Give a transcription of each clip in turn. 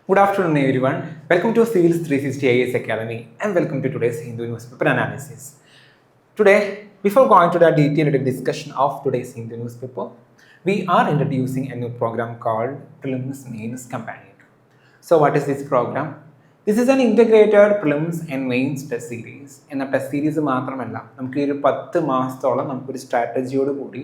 Good afternoon, everyone. Welcome to Civils 360 IAS Academy and welcome to today's Hindu newspaper analysis. Today, before going to the detailed discussion of today's Hindu newspaper, we are introducing a new program called Prelims Mains Companion. So, what is this program? This is an integrated prelims and mains test series. എന്ന test series മാത്രമല്ല, നമുക്ക് ഒരു 10 മാസത്തോളം നമുക്കൊരു സ്ട്രാറ്റജിയോട് കൂടി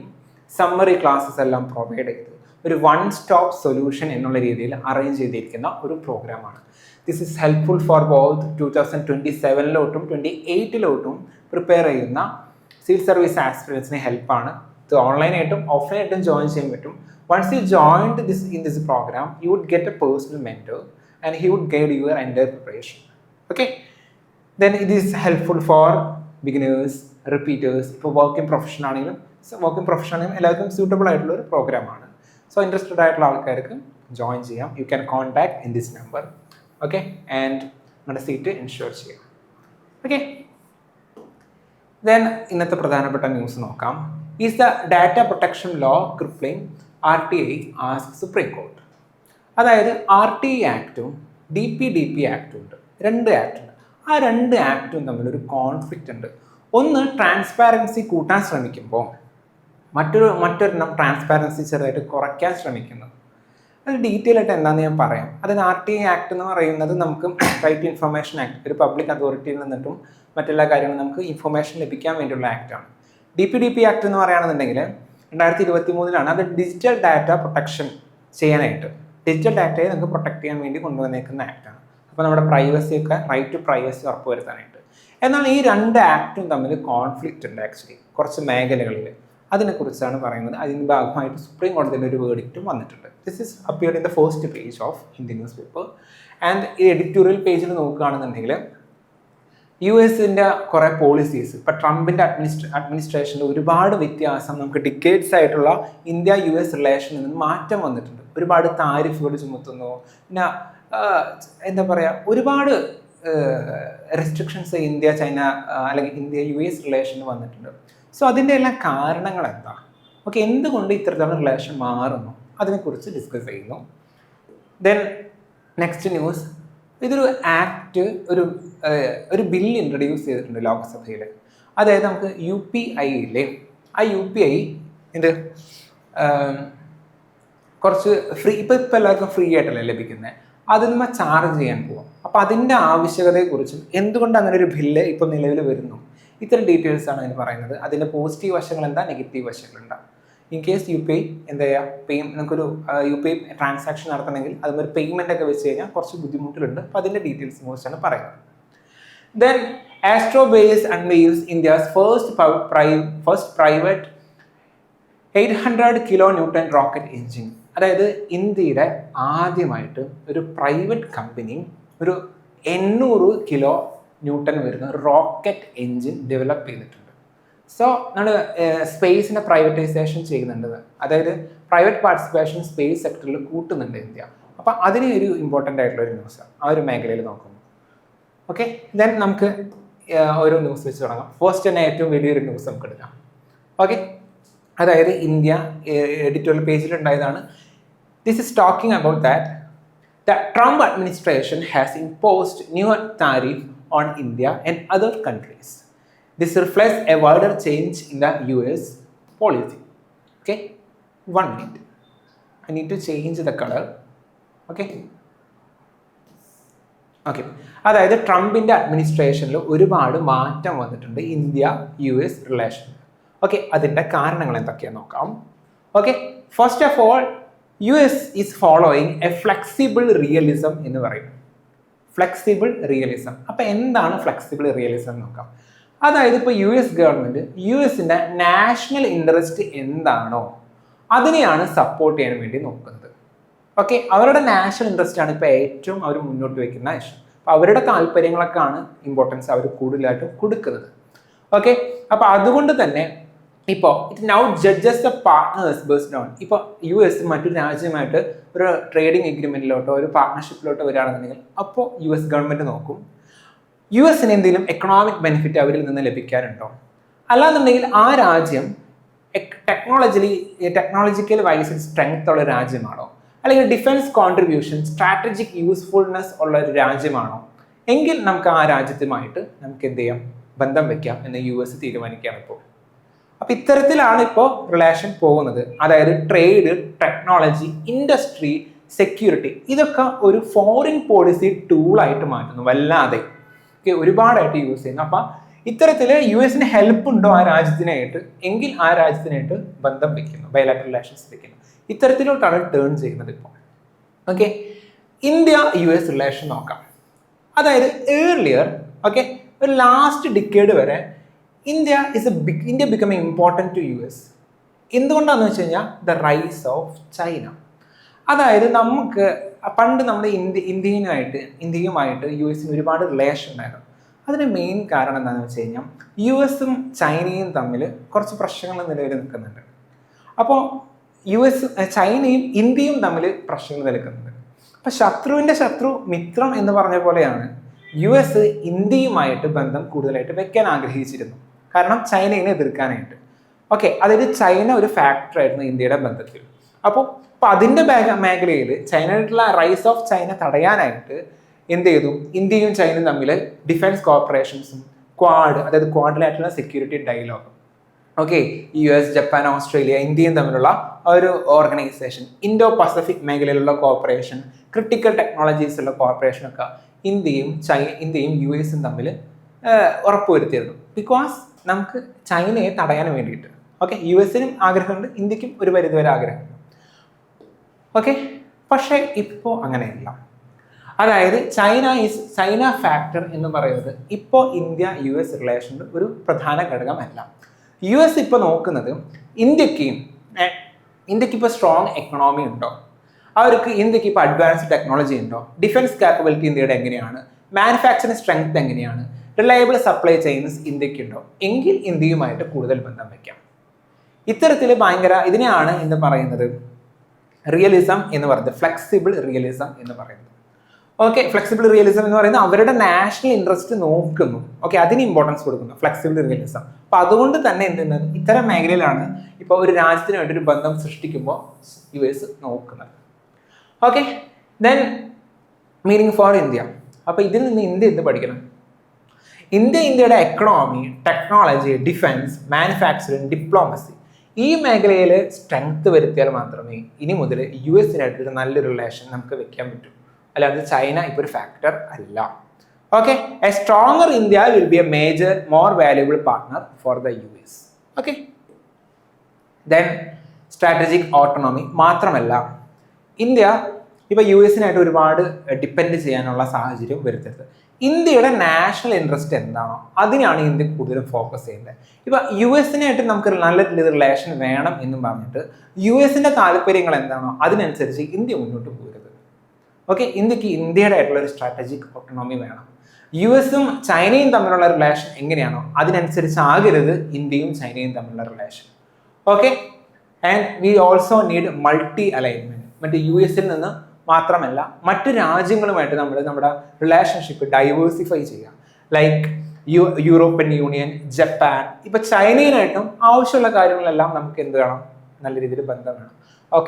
summary classes എല്ലാം provide ചെയ്ത് ഒരു വൺ സ്റ്റോപ്പ് സൊല്യൂഷൻ എന്നുള്ള രീതിയിൽ അറേഞ്ച് ചെയ്തിരിക്കുന്ന ഒരു പ്രോഗ്രാമാണ്. This is helpful for both 2027 28 prepare ചെയ്യുന്ന സിവിൽ സർവീസ് ആസ്പിറൻസിന് ഹെൽപ്പാണ്. ഇത് ഓൺലൈനായിട്ടും ഓഫ്ലൈനായിട്ടും ജോയിൻ ചെയ്യാൻ പറ്റും. Once you joined this program, you would get a personal mentor and he would guide your entire preparation. Okay? Then it is helpful for beginners, repeaters, ഇപ്പോൾ working profession ആണെങ്കിലും എല്ലാവർക്കും suitable ആയിട്ടുള്ള ഒരു പ്രോഗ്രാമാണ്. സോ ഇൻട്രസ്റ്റഡ് ആയിട്ടുള്ള ആൾക്കാർക്ക് join ചെയ്യാം. You can contact in this number. Okay, and നിങ്ങളുടെ സീറ്റ് ഇൻഷുർ ചെയ്യാം. ഓക്കെ, ദെൻ ഇന്നത്തെ പ്രധാനപ്പെട്ട ന്യൂസ് നോക്കാം. Is the data protection law crippling RTI ask Supreme Court. അതായത് RTI ആക്റ്റും DPDP ആക്റ്റും ഉണ്ട്, രണ്ട് ആക്ട് ഉണ്ട്. ആ രണ്ട് ആക്റ്റും തമ്മിലൊരു കോൺഫ്ലിക്റ്റ് ഉണ്ട്. ഒന്ന് ട്രാൻസ്പാരൻസി കൂട്ടാൻ ശ്രമിക്കുമ്പോൾ മറ്റൊരെണ്ണം ട്രാൻസ്പാരൻസി ചെറുതായിട്ട് കുറയ്ക്കാൻ ശ്രമിക്കുന്നത്. അത് ഡീറ്റെയിൽ ആയിട്ട് എന്താണെന്ന് ഞാൻ പറയാം. അതിന് RTI ആക്ട് എന്ന് പറയുന്നത് നമുക്ക് റൈറ്റ് ടു ഇൻഫർമേഷൻ ആക്ട്, ഒരു പബ്ലിക് അതോറിറ്റിയിൽ നിന്നിട്ടും മറ്റെല്ലാ കാര്യങ്ങളും നമുക്ക് ഇൻഫർമേഷൻ ലഭിക്കാൻ വേണ്ടിയുള്ള ആക്റ്റാണ്. DPDP ആക്ട് എന്ന് പറയുകയാണെന്നുണ്ടെങ്കിൽ 2023 അത് ഡിജിറ്റൽ ഡാറ്റ പ്രൊട്ടക്ഷൻ ചെയ്യാനായിട്ട്, ഡിജിറ്റൽ ഡാറ്റയെ നമുക്ക് പ്രൊട്ടക്ട് ചെയ്യാൻ വേണ്ടി കൊണ്ടുവന്നേക്കുന്ന ആക്റ്റാണ്. അപ്പോൾ നമ്മുടെ പ്രൈവസിയൊക്കെ, റൈറ്റ് ടു പ്രൈവസി ഉറപ്പുവരുത്താനായിട്ട്. എന്നാൽ ഈ രണ്ട് ആക്റ്റും തമ്മിൽ കോൺഫ്ലിക്റ്റ് ഉണ്ട് ആക്ച്വലി കുറച്ച് മേഖലകളിൽ. അതിനെക്കുറിച്ചാണ് പറയുന്നത്. അതിൻ്റെ ഭാഗമായിട്ട് സുപ്രീം കോടതിയിൽ ഒരു വേർഡിക്റ്റും വന്നിട്ടുണ്ട്. This is appeared in the first page of Hindi news paper. And ഈ എഡിറ്റോറിയൽ പേജിൽ നോക്കുകയാണെന്നുണ്ടെങ്കിൽ US-ൻ്റെ കുറേ പോളിസീസ്, ഇപ്പം ട്രംപിൻ്റെ അഡ്മിനിസ്ട്രേഷനിൽ ഒരുപാട് വ്യത്യാസം, നമുക്ക് ഡിക്കേഡ്സ് ആയിട്ടുള്ള India-US റിലേഷനിൽ നിന്ന് മാറ്റം വന്നിട്ടുണ്ട്. ഒരുപാട് താരിഫുകൾ ചുമത്തുന്നു, പിന്നെ എന്താ പറയുക, ഒരുപാട് റെസ്ട്രിക്ഷൻസ് India-China അല്ലെങ്കിൽ India-US റിലേഷനിൽ വന്നിട്ടുണ്ട്. സോ അതിൻ്റെ എല്ലാം കാരണങ്ങൾ എന്താ, ഓക്കെ, എന്തുകൊണ്ട് ഇത്തരത്തിലുള്ള റിലേഷൻ മാറുന്നു, അതിനെക്കുറിച്ച് ഡിസ്കസ് ചെയ്യുന്നു. ദെൻ നെക്സ്റ്റ് ന്യൂസ്, ഇതൊരു ആക്ട്, ഒരു ബില്ല് ഇൻട്രൊഡ്യൂസ് ചെയ്തിട്ടുണ്ട് ലോക്സഭയിൽ. അതായത് നമുക്ക് UPI ഇല്ലേ, ആ UPI എന്ത് കുറച്ച് ഫ്രീ, ഇപ്പം എല്ലാവർക്കും ഫ്രീ ആയിട്ടല്ലേ ലഭിക്കുന്നത്, അതിൽ നിന്ന് ചാർജ് ചെയ്യാൻ പോകാം. അപ്പോൾ അതിൻ്റെ ആവശ്യകതയെക്കുറിച്ചും എന്തുകൊണ്ട് അങ്ങനെ ഒരു ബില്ല് ഇപ്പം നിലവിൽ വരുന്നു, ഇത്തരം ഡീറ്റെയിൽസ് ആണ് അതിന് പറയുന്നത്. അതിൻ്റെ പോസിറ്റീവ് വശങ്ങൾ എന്താ, നെഗറ്റീവ് വശങ്ങളുണ്ടാ. ഇൻ കേസ് UPI എന്താ ചെയ്യുക, നമുക്കൊരു UPI ട്രാൻസാക്ഷൻ നടത്തണമെങ്കിൽ അതുപോലെ പേയ്മെൻ്റ് ഒക്കെ വെച്ച് കഴിഞ്ഞാൽ കുറച്ച് ബുദ്ധിമുട്ടുകളുണ്ട്. അപ്പോൾ അതിൻ്റെ ഡീറ്റെയിൽസ് കുറിച്ചാണ് പറയുന്നത്. Then Astrobase unveils India's first private 800 kilonewton rocket engine. അതായത് ഇന്ത്യയുടെ ആദ്യമായിട്ട് ഒരു പ്രൈവറ്റ് കമ്പനി ഒരു 800 കിലോ ന്യൂട്ടൺ വരുന്ന റോക്കറ്റ് എൻജിൻ ഡെവലപ്പ് ചെയ്തിട്ടുണ്ട്. സോ നമ്മൾ സ്പേസിനെ പ്രൈവറ്റൈസേഷൻ ചെയ്യുന്നുണ്ട്, അതായത് പ്രൈവറ്റ് പാർട്ടിസിപ്പേഷൻ സ്പേസ് സെക്ടറിൽ കൂട്ടുന്നുണ്ട് ഇന്ത്യ. അപ്പം അതിന് ഒരു ഇമ്പോർട്ടൻ്റ് ആയിട്ടുള്ള ഒരു ന്യൂസാണ് ആ ഒരു മേഖലയിൽ നോക്കുമ്പോൾ. ഓക്കെ, ദെൻ നമുക്ക് ഓരോ ന്യൂസ് വെച്ച് തുടങ്ങാം. ഫസ്റ്റ് തന്നെ ഏറ്റവും വലിയൊരു ന്യൂസ് നമുക്ക് എടുക്കാം. ഓക്കെ, അതായത് ഇന്ത്യ എഡിറ്റോറിയൽ പേജിലുണ്ടായതാണ്. This is talking about that the Trump administration has imposed new tariff on India and other countries. This reflects a wider change in the US policy. Okay, 1 minute. I need to change the color. Okay. Okay. അതായത് ട്രംപിൻ്റെ അഡ്മിനിസ്ട്രേഷനിൽ ഒരുപാട് മാറ്റം വന്നിട്ടുണ്ട് India-US relation. Okay, അതിൻ്റെ കാരണങ്ങൾ എന്തൊക്കെയാണെന്ന് നോക്കാം. Okay, first of all US is following a flexible realism എന്ന് പറയും. Flexible realism. അപ്പോൾ എന്താണ് ഫ്ലെക്സിബിൾ റിയലിസം എന്ന് നോക്കാം. അതായത് ഇപ്പോൾ US ഗവൺമെൻറ് US-ൻ്റെ നാഷണൽ ഇൻട്രസ്റ്റ് എന്താണോ അതിനെയാണ് സപ്പോർട്ട് ചെയ്യാൻ വേണ്ടി നോക്കുന്നത്. ഓക്കെ, അവരുടെ നാഷണൽ ഇൻട്രസ്റ്റ് ആണ് ഇപ്പോൾ ഏറ്റവും അവർ മുന്നോട്ട് വയ്ക്കുന്ന ഇഷ്യൂ. അപ്പോൾ അവരുടെ താല്പര്യങ്ങളൊക്കെയാണ് ഇമ്പോർട്ടൻസ് അവർ കൂടുതലായിട്ടും കൊടുക്കുന്നത്. ഓക്കെ, അപ്പോൾ അതുകൊണ്ട് തന്നെ ഇപ്പോൾ it now judges the partners based on, ഇപ്പോൾ US മറ്റൊരു രാജ്യമായിട്ട് ഒരു ട്രേഡിംഗ് എഗ്രിമെൻറ്റിലോട്ടോ ഒരു പാർട്ട്ണർഷിപ്പിലോട്ടോ വരികയാണെന്നുണ്ടെങ്കിൽ അപ്പോൾ US ഗവൺമെൻറ് നോക്കും US-ന് എന്തെങ്കിലും എക്കണോമിക് ബെനിഫിറ്റ് അവരിൽ നിന്ന് ലഭിക്കാനുണ്ടോ, അല്ലാന്നുണ്ടെങ്കിൽ ആ രാജ്യം ടെക്നോളജിക്കൽ വൈസ് സ്ട്രെങ്ത് ഉള്ള രാജ്യമാണോ, അല്ലെങ്കിൽ ഡിഫൻസ് കോൺട്രിബ്യൂഷൻ സ്ട്രാറ്റജിക് യൂസ്ഫുൾനെസ് ഉള്ള ഒരു രാജ്യമാണോ എങ്കിൽ നമുക്ക് ആ രാജ്യത്തുമായിട്ട് നമുക്ക് എന്ത് ചെയ്യാം, ബന്ധം വെക്കാം എന്ന് US തീരുമാനിക്കുകയാണ് ഇപ്പോൾ. അപ്പൊ ഇത്തരത്തിലാണ് ഇപ്പോൾ റിലേഷൻ പോകുന്നത്. അതായത് ട്രേഡ്, ടെക്നോളജി, ഇൻഡസ്ട്രി, സെക്യൂരിറ്റി ഇതൊക്കെ ഒരു ഫോറിൻ പോളിസി ടൂളായിട്ട് മാറ്റുന്നു വല്ലാതെ. ഒരുപാടായിട്ട് യൂസ് ചെയ്യുന്നു. അപ്പൊ ഇത്തരത്തിൽ US ഹെൽപ്പ് ഉണ്ടോ ആ രാജ്യത്തിനായിട്ട് എങ്കിൽ ആ രാജ്യത്തിനായിട്ട് ബന്ധം വെക്കുന്നു, ബയലാറ്ററൽ റിലേഷൻസ് വെക്കുന്നു. ഇത്തരത്തിലോട്ടാണ് ടേൺ ചെയ്യുന്നത് ഇപ്പോൾ. ഓക്കെ, ഇന്ത്യ US റിലേഷൻ നോക്കാം. അതായത് ഏർലിയർ ഒരു ലാസ്റ്റ് ഡിക്കേഡ് വരെ India becoming important to US. എന്തുകൊണ്ടാണെന്ന് വെച്ച് കഴിഞ്ഞാൽ ദ റൈസ് ഓഫ് ചൈന. അതായത് നമുക്ക് പണ്ട് നമ്മുടെ ഇന്ത്യയുമായിട്ട് US ഒരുപാട് റിലേഷൻ ഉണ്ടായിരുന്നു. അതിന് മെയിൻ കാരണം എന്താണെന്ന് വെച്ച് കഴിഞ്ഞാൽ US ചൈനയും തമ്മിൽ കുറച്ച് പ്രശ്നങ്ങൾ നിലവിൽ നിൽക്കുന്നുണ്ട്. അപ്പോൾ ചൈനയും ഇന്ത്യയും തമ്മിൽ പ്രശ്നങ്ങൾ നിൽക്കുന്നുണ്ട്. അപ്പം ശത്രുവിൻ്റെ ശത്രു മിത്രം എന്ന് പറഞ്ഞ പോലെയാണ് US ഇന്ത്യയുമായിട്ട് ബന്ധം കൂടുതലായിട്ട് വെക്കാൻ ആഗ്രഹിച്ചിരുന്നു, കാരണം ചൈനയെ എതിർക്കാനായിട്ട്. അതായത് ചൈന ഒരു ഫാക്ടറായിരുന്നു ഇന്ത്യയുടെ ബന്ധത്തിൽ. അപ്പോൾ അതിൻ്റെ മേഖലയിൽ ചൈനയായിട്ടുള്ള റൈസ് ഓഫ് ചൈന തടയാനായിട്ട് എന്ത് ചെയ്തു, ഇന്ത്യയും ചൈനയും തമ്മിൽ ഡിഫൻസ് കോർപ്പറേഷൻസും അതായത് quadrilateral security dialogue, US, Japan, Australia, ഇന്ത്യയും തമ്മിലുള്ള ഒരു ഓർഗനൈസേഷൻ, ഇൻഡോ പസഫിക് മേഖലയിലുള്ള കോർപ്പറേഷൻ, ക്രിട്ടിക്കൽ ടെക്നോളജീസ് ഉള്ള കോർപ്പറേഷൻ ഒക്കെ ഇന്ത്യയും US തമ്മിൽ ഉറപ്പുവരുത്തിയിരുന്നു. ബിക്കോസ് നമുക്ക് ചൈനയെ തടയാൻ വേണ്ടിയിട്ട്. US ആഗ്രഹമുണ്ട്, ഇന്ത്യക്കും ഒരു പരിധിവരെ ആഗ്രഹമുണ്ട്. പക്ഷേ ഇപ്പോൾ അങ്ങനെയല്ല. അതായത് ചൈന ഫാക്ടർ എന്ന് പറയുന്നത് ഇപ്പോൾ ഇന്ത്യ US റിലേഷനിൽ ഒരു പ്രധാന ഘടകമല്ല. US ഇപ്പോൾ നോക്കുന്നത് ഇന്ത്യക്ക് ഇപ്പോൾ സ്ട്രോങ് എക്കണോമി ഉണ്ടോ, ഇന്ത്യക്ക് ഇപ്പോൾ അഡ്വാൻസ്ഡ് ടെക്നോളജി ഉണ്ടോ, ഡിഫൻസ് കാപ്പബിലിറ്റി ഇന്ത്യയുടെ എങ്ങനെയാണ്, മാനുഫാക്ചറിങ് സ്ട്രെങ്ത് എങ്ങനെയാണ്, റിലയബിൾ സപ്ലൈ ചെയിൻസ് ഇന്ത്യക്കുണ്ടോ എങ്കിൽ ഇന്ത്യയുമായിട്ട് കൂടുതൽ ബന്ധം വയ്ക്കാം. ഇത്തരത്തിൽ ഇതിനെയാണ് എന്ന് പറയുന്നത് റിയലിസം എന്ന് പറയുന്നത്, ഫ്ലെക്സിബിൾ റിയലിസം എന്ന് പറയുന്നത്. ഫ്ലെക്സിബിൾ റിയലിസം എന്ന് പറയുന്നത് അവരുടെ നാഷണൽ ഇൻട്രസ്റ്റ് നോക്കുന്നു, അതിന് ഇമ്പോർട്ടൻസ് കൊടുക്കുന്നു, ഫ്ലെക്സിബിൾ റിയലിസം. അപ്പൊ അതുകൊണ്ട് തന്നെ എന്തുന്നത്, ഇത്തരം മേഖലയിലാണ് ഇപ്പോൾ ഒരു രാജ്യത്തിന് വേണ്ടി ഒരു ബന്ധം സൃഷ്ടിക്കുമ്പോൾ US നോക്കുന്നത്. Then meaning for India. അപ്പൊ ഇതിൽ നിന്ന് ഇന്ത്യ എന്ത് പഠിക്കണം? ഇന്ത്യയുടെ economy, technology, defence, manufacturing, diplomacy ഈ മേഖലയിൽ സ്ട്രെങ്ത് വരുത്തിയാൽ മാത്രമേ ഇനി മുതൽ US നല്ലൊരു റിലേഷൻ നമുക്ക് വെക്കാൻ പറ്റൂ. അല്ലാതെ ചൈന ഇപ്പോൾ ഒരു ഫാക്ടർ അല്ല. A stronger India will be A major more valuable partner for the US. Then strategic autonomy മാത്രമല്ല, ഇന്ത്യ ഇപ്പോൾ US ഒരുപാട് ഡിപ്പെൻഡ് ചെയ്യാനുള്ള സാഹചര്യം വരുത്തരുത്. ഇന്ത്യയുടെ നാഷണൽ ഇൻട്രസ്റ്റ് എന്താണോ അതിനാണ് ഇന്ത്യ കൂടുതലും ഫോക്കസ് ചെയ്യുന്നത്. ഇപ്പൊ US നമുക്ക് നല്ല റിലേഷൻ വേണം എന്നും പറഞ്ഞിട്ട് US താല്പര്യങ്ങൾ എന്താണോ അതിനനുസരിച്ച് ഇന്ത്യ മുന്നോട്ട് പോകരുത്. ഇന്ത്യക്ക് ഇന്ത്യയുടെ ആയിട്ടുള്ള ഒരു സ്ട്രാറ്റജിക് ഓട്ടോണോമി വേണം. US ചൈനയും തമ്മിലുള്ള റിലേഷൻ എങ്ങനെയാണോ അതിനനുസരിച്ച് ആകരുത് ഇന്ത്യയും ചൈനയും തമ്മിലുള്ള relation. And we also need multi alignment. മറ്റേ US നിന്ന് മാത്രമല്ല മറ്റു രാജ്യങ്ങളുമായിട്ട് നമ്മുടെ റിലേഷൻഷിപ്പ് ഡൈവേഴ്സിഫൈ ചെയ്യുക. ലൈക്ക് യൂറോപ്യൻ യൂണിയൻ, ജപ്പാൻ, ഇപ്പൊ ചൈനയുമായിട്ടും ആവശ്യമുള്ള കാര്യങ്ങളെല്ലാം നമുക്ക് എന്ത് വേണം, നല്ല രീതിയിൽ ബന്ധം വേണം.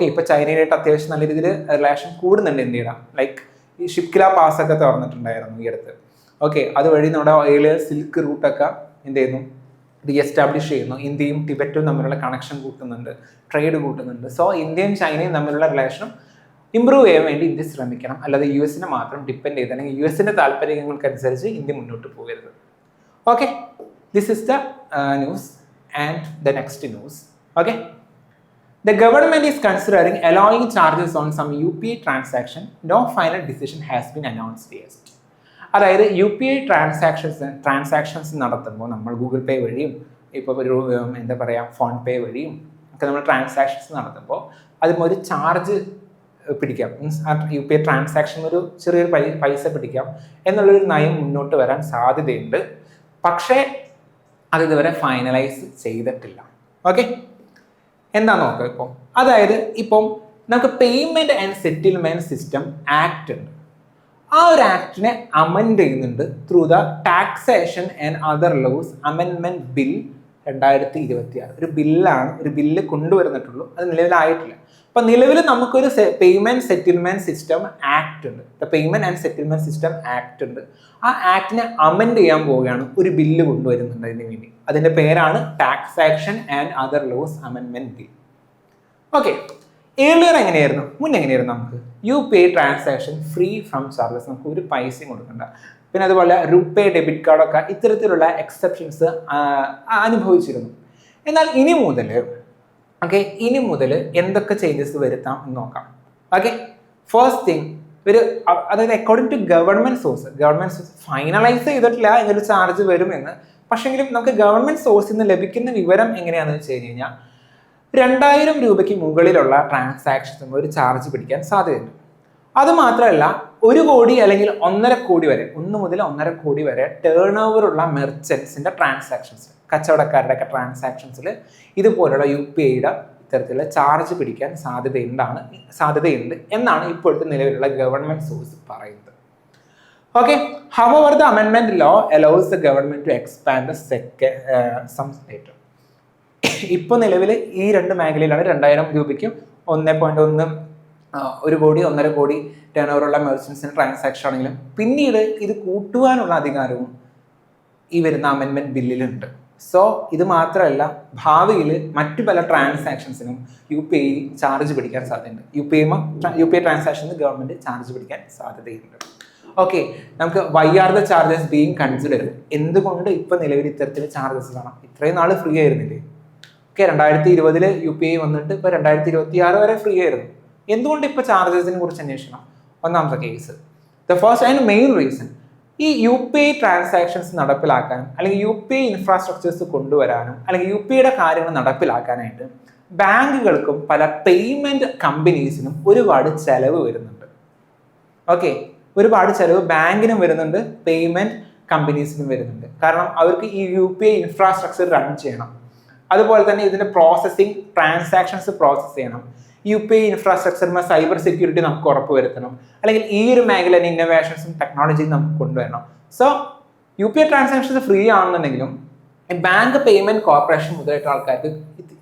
ഇപ്പൊ ചൈനയുമായിട്ട് അത്യാവശ്യം നല്ല രീതിയിൽ റിലേഷൻ കൂടുന്നുണ്ട് ഇന്ത്യയുടെ. ലൈക്ക് ഈ ഷിപ്കില പാസ് ഒക്കെ തുറന്നിട്ടുണ്ടായിരുന്നു ഈ അടുത്ത്. അതുവഴി നമ്മുടെ ഏർലിയർ സിൽക്ക് റൂട്ടൊക്കെ എന്ത് ചെയ്യുന്നു, റീഎസ്റ്റാബ്ലിഷ് ചെയ്യുന്നു. ഇന്ത്യയും ടിബറ്റും തമ്മിലുള്ള കണക്ഷൻ കൂട്ടുന്നുണ്ട്, ട്രേഡ് കൂട്ടുന്നുണ്ട്. സോ ഇന്ത്യയും ചൈനയും തമ്മിലുള്ള റിലേഷനും ഇംപ്രൂവ് ചെയ്യാൻ വേണ്ടി ഇന്ത്യ ശ്രമിക്കണം. അല്ലാതെ US മാത്രം ഡിപ്പെൻഡ് ചെയ്ത് അല്ലെങ്കിൽ US താല്പര്യങ്ങൾക്കനുസരിച്ച് ഇന്ത്യ മുന്നോട്ട് പോകരുത്. This is the news and the next news. The government is considering allowing charges on some UPI transaction. No final decision has been announced yet. അതായത് UPI ട്രാൻസാക്ഷൻസ് നടത്തുമ്പോൾ നമ്മൾ Google പേ വഴിയും ഇപ്പോൾ ഒരു ഫോൺ പേ വഴിയും ഒക്കെ നമ്മൾ ട്രാൻസാക്ഷൻസ് നടത്തുമ്പോൾ അതിന് ഒരു ചാർജ് പിടിക്കാം. മീൻസ് ആ UPI ട്രാൻസാക്ഷൻ ഒരു ചെറിയൊരു പൈസ പിടിക്കാം എന്നുള്ളൊരു നയം മുന്നോട്ട് വരാൻ സാധ്യതയുണ്ട്. പക്ഷേ അതിതുവരെ ഫൈനലൈസ് ചെയ്തിട്ടില്ല. എന്താ നോക്കാം ഇപ്പോൾ. അതായത് ഇപ്പം നമുക്ക് payment and settlement system act ഉണ്ട്. ആ ഒരു ആക്ടിനെ അമെൻഡ് ചെയ്യുന്നുണ്ട് through the taxation and other laws അമെൻമെന്റ് ബിൽ 2026. ഒരു ബില്ല് കൊണ്ടുവരുന്നിട്ടുള്ളൂ, അത് നിലവിലായിട്ടില്ല. അപ്പൊ നിലവിൽ നമുക്കൊരു പേയ്മെന്റ് സെറ്റിൽമെന്റ് സിസ്റ്റം ആക്ട് ഉണ്ട്, payment and settlement system act ഉണ്ട്. ആ ആക്ടിനെ അമെൻഡ് ചെയ്യാൻ പോവുകയാണ്, ഒരു ബില്ല് കൊണ്ടുവരുന്നുണ്ട് അതിന് വേണ്ടി. അതിന്റെ പേരാണ് taxation and other laws amendment bill. Okay, earlier എങ്ങനെയായിരുന്നു, എങ്ങനെയായിരുന്നു നമുക്ക് U P I transaction free from charges, നമുക്ക് ഒരു പൈസയും കൊടുക്കണ്ട. പിന്നെ അതുപോലെ റുപേ ഡെബിറ്റ് കാർഡൊക്കെ ഇത്തരത്തിലുള്ള എക്സെപ്ഷൻസ് അനുഭവിച്ചിരുന്നു. എന്നാൽ ഇനി മുതൽ എന്തൊക്കെ ചേഞ്ചസ് വരുത്താം എന്ന് നോക്കാം. ഓക്കെ, ഫസ്റ്റ് തിങ്, അതായത് according to government source finalise ചെയ്തിട്ടില്ല ഇങ്ങനൊരു ചാർജ് വരുമെന്ന്. പക്ഷെങ്കിലും നമുക്ക് ഗവൺമെന്റ് സോഴ്സിൽ നിന്ന് ലഭിക്കുന്ന വിവരം എങ്ങനെയാണെന്ന് വെച്ച് കഴിഞ്ഞാൽ 2000 രൂപയ്ക്ക് മുകളിലുള്ള ട്രാൻസാക്ഷൻസ് ഒരു ചാർജ് പിടിക്കാൻ സാധ്യതയുണ്ട്. അത് മാത്രമല്ല, 1 കോടി അല്ലെങ്കിൽ 1.5 കോടി വരെ, 1 മുതൽ 1.5 കോടി വരെ ടേൺ ഓവർ ഉള്ള മെർച്ചൻസിന്റെ ട്രാൻസാക്ഷൻസ്, കച്ചവടക്കാരുടെ ഒക്കെ ട്രാൻസാക്ഷൻസിൽ ഇതുപോലുള്ള യു പി ഐയുടെ ഇത്തരത്തിലുള്ള ചാർജ് പിടിക്കാൻ സാധ്യതയുണ്ട് എന്നാണ് ഇപ്പോഴത്തെ നിലവിലുള്ള ഗവൺമെന്റ് സോഴ്സ് പറയുന്നത്. Okay, however the amendment law allows the government to expand some data. ഇപ്പോൾ നിലവിൽ ഈ 2 മേഖലയിലാണ് 2000 രൂപയ്ക്കും 1.1 കോടി 1.5 കോടി ടേൺ ഓവറുള്ള മെർച്ചൻസിന്റെ ട്രാൻസാക്ഷൻ ആണെങ്കിലും പിന്നീട് ഇത് കൂട്ടുവാനുള്ള അധികാരവും ഈ വരുന്ന അമെൻമെന്റ് ബില്ലിലുണ്ട്. സോ ഇത് മാത്രമല്ല, ഭാവിയിൽ മറ്റു പല ട്രാൻസാക്ഷൻസിനും യു പി ഐ ചാർജ് പിടിക്കാൻ സാധ്യതയുണ്ട്. യു പി ഐ ട്രാൻസാക്ഷന് ഗവൺമെന്റ് ചാർജ് പിടിക്കാൻ സാധ്യതയുണ്ട്. ഓക്കെ, നമുക്ക് why are the charges being considered, എന്തുകൊണ്ട് ഇപ്പൊ നിലവിൽ ഇത്തരത്തിൽ ചാർജസ് കാണാം? ഇത്രയും നാൾ ഫ്രീ ആയിരുന്നില്ലേ? ഓക്കെ, 2020 യു പി ഐ വന്നിട്ട് ഇപ്പൊ 2026 വരെ ഫ്രീ ആയിരുന്നു. എന്തുകൊണ്ട് ഇപ്പൊ ചാർജസിനെ കുറിച്ച് അന്വേഷിക്കണം? ഒന്നാമത്തെ case, the first and main reason, ഈ യു പി ഐ ട്രാൻസാക്ഷൻസ് നടപ്പിലാക്കാനും അല്ലെങ്കിൽ യു പി ഐ ഇൻഫ്രാസ്ട്രക്ചേഴ്സ് കൊണ്ടുവരാനും അല്ലെങ്കിൽ യു പി ഐയുടെ കാര്യങ്ങൾ നടപ്പിലാക്കാനായിട്ട് ബാങ്കുകൾക്കും പല പേയ്മെന്റ് കമ്പനീസിനും ഒരുപാട് ചെലവ് വരുന്നുണ്ട്. ഓക്കെ, ഒരുപാട് ചെലവ് ബാങ്കിനും വരുന്നുണ്ട്, പേയ്മെന്റ് കമ്പനീസിനും വരുന്നുണ്ട്. കാരണം അവർക്ക് ഈ U P I infrastructure run ചെയ്യണം, അതുപോലെ തന്നെ ഇതിന്റെ പ്രോസസ്സിംഗ്, ട്രാൻസാക്ഷൻസ് പ്രോസസ്സ് ചെയ്യണം. യു പി ഐ ഇൻഫ്രാസ്ട്രക്ചറിന് സൈബർ സെക്യൂരിറ്റി നമുക്ക് ഉറപ്പുവരുത്തണം, അല്ലെങ്കിൽ ഈ ഒരു മേഖലയിൽ ഇന്നോവേഷൻസും ടെക്നോളജിയും നമുക്ക് കൊണ്ടുവരണം. So you P I transactions free ആണെന്നുണ്ടെങ്കിലും ബാങ്ക് പേയ്മെന്റ് കോർപ്പറേഷൻ മുതലായിട്ട് ആൾക്കാർക്ക്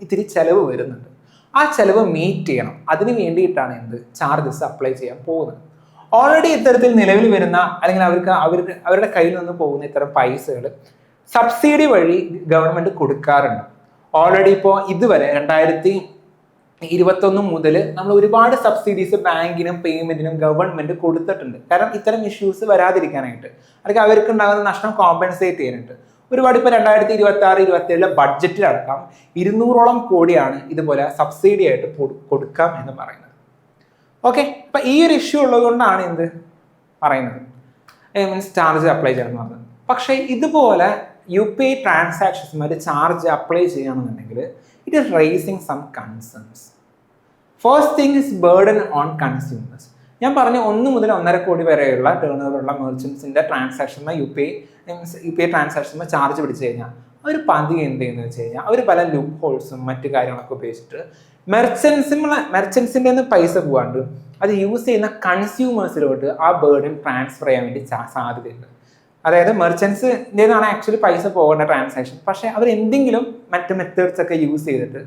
ഇത്തിരി ചെലവ് വരുന്നുണ്ട്. ആ ചെലവ് മീറ്റ് ചെയ്യണം, അതിന് വേണ്ടിയിട്ടാണ് ചാർജസ് അപ്ലൈ ചെയ്യാൻ പോകുന്നത്. ഓൾറെഡി ഇത്തരത്തിൽ നിലവിൽ വരുന്ന അല്ലെങ്കിൽ അവരുടെ കയ്യിൽ നിന്ന് പോകുന്ന ഇത്തരം പൈസകൾ സബ്സിഡി വഴി ഗവൺമെന്റ് കൊടുക്കാറുണ്ട്. ഓൾറെഡി ഇപ്പോൾ ഇതുവരെ 2021 മുതൽ നമ്മൾ ഒരുപാട് സബ്സിഡീസ് ബാങ്കിനും പേയ്മെന്റിനും ഗവൺമെന്റ് കൊടുത്തിട്ടുണ്ട്. കാരണം ഇത്തരം ഇഷ്യൂസ് വരാതിരിക്കാനായിട്ട്, അല്ലെങ്കിൽ അവർക്ക് ഉണ്ടാകുന്ന നഷ്ടം കോമ്പൻസേറ്റ് ചെയ്യാനായിട്ട് ഒരുപാട്. ഇപ്പോൾ 2026-27 ബഡ്ജറ്റിലടക്കം 200ഓളം കോടിയാണ് ഇതുപോലെ സബ്സിഡി ആയിട്ട് കൊടുക്കാം എന്ന് പറയുന്നത്. ഓക്കെ, അപ്പൊ ഈ ഒരു ഇഷ്യൂ ഉള്ളത് കൊണ്ടാണ് പറയുന്നത് മീൻസ് ചാർജ് അപ്ലൈ ചെയ്യണം എന്ന് പറഞ്ഞത്. പക്ഷേ ഇതുപോലെ യു പി ഐ ട്രാൻസാക്ഷൻസ് ഒരു ചാർജ് അപ്ലൈ ചെയ്യണമെന്നുണ്ടെങ്കിൽ it is raising some concerns. First thing is burden on consumers. ഞാൻ പറഞ്ഞു 1 മുതൽ 1.5 കോടി വരെയുള്ള ടേൺ ഓവറുള്ള മെർച്ചൻസിന്റെ ട്രാൻസാക്ഷന് യു പി ഐ ട്രാൻസാക്ഷന് ചാർജ് പിടിച്ചു കഴിഞ്ഞാൽ അവർ പതിയെ എന്ത് ചെയ്യുന്നത് വെച്ച് കഴിഞ്ഞാൽ അവർ പല ലൂപ്പ് ഹോൾസും മറ്റു കാര്യങ്ങളൊക്കെ ഉപയോഗിച്ചിട്ട് മെർച്ചൻസിൻ്റെ പൈസ പോകാണ്ട് അത് യൂസ് ചെയ്യുന്ന കൺസ്യൂമേഴ്സിലോട്ട് ആ ബേർഡൻ ട്രാൻസ്ഫർ ചെയ്യാൻ വേണ്ടി സാധ്യതയുണ്ട്. അതായത് മെർച്ചൻസിൻ്റെതാണ് ആക്ച്വലി പൈസ പോകേണ്ട ട്രാൻസാക്ഷൻ, പക്ഷേ അവർ എന്തെങ്കിലും മറ്റ് മെത്തേഡ്സ് ഒക്കെ യൂസ് ചെയ്തിട്ട്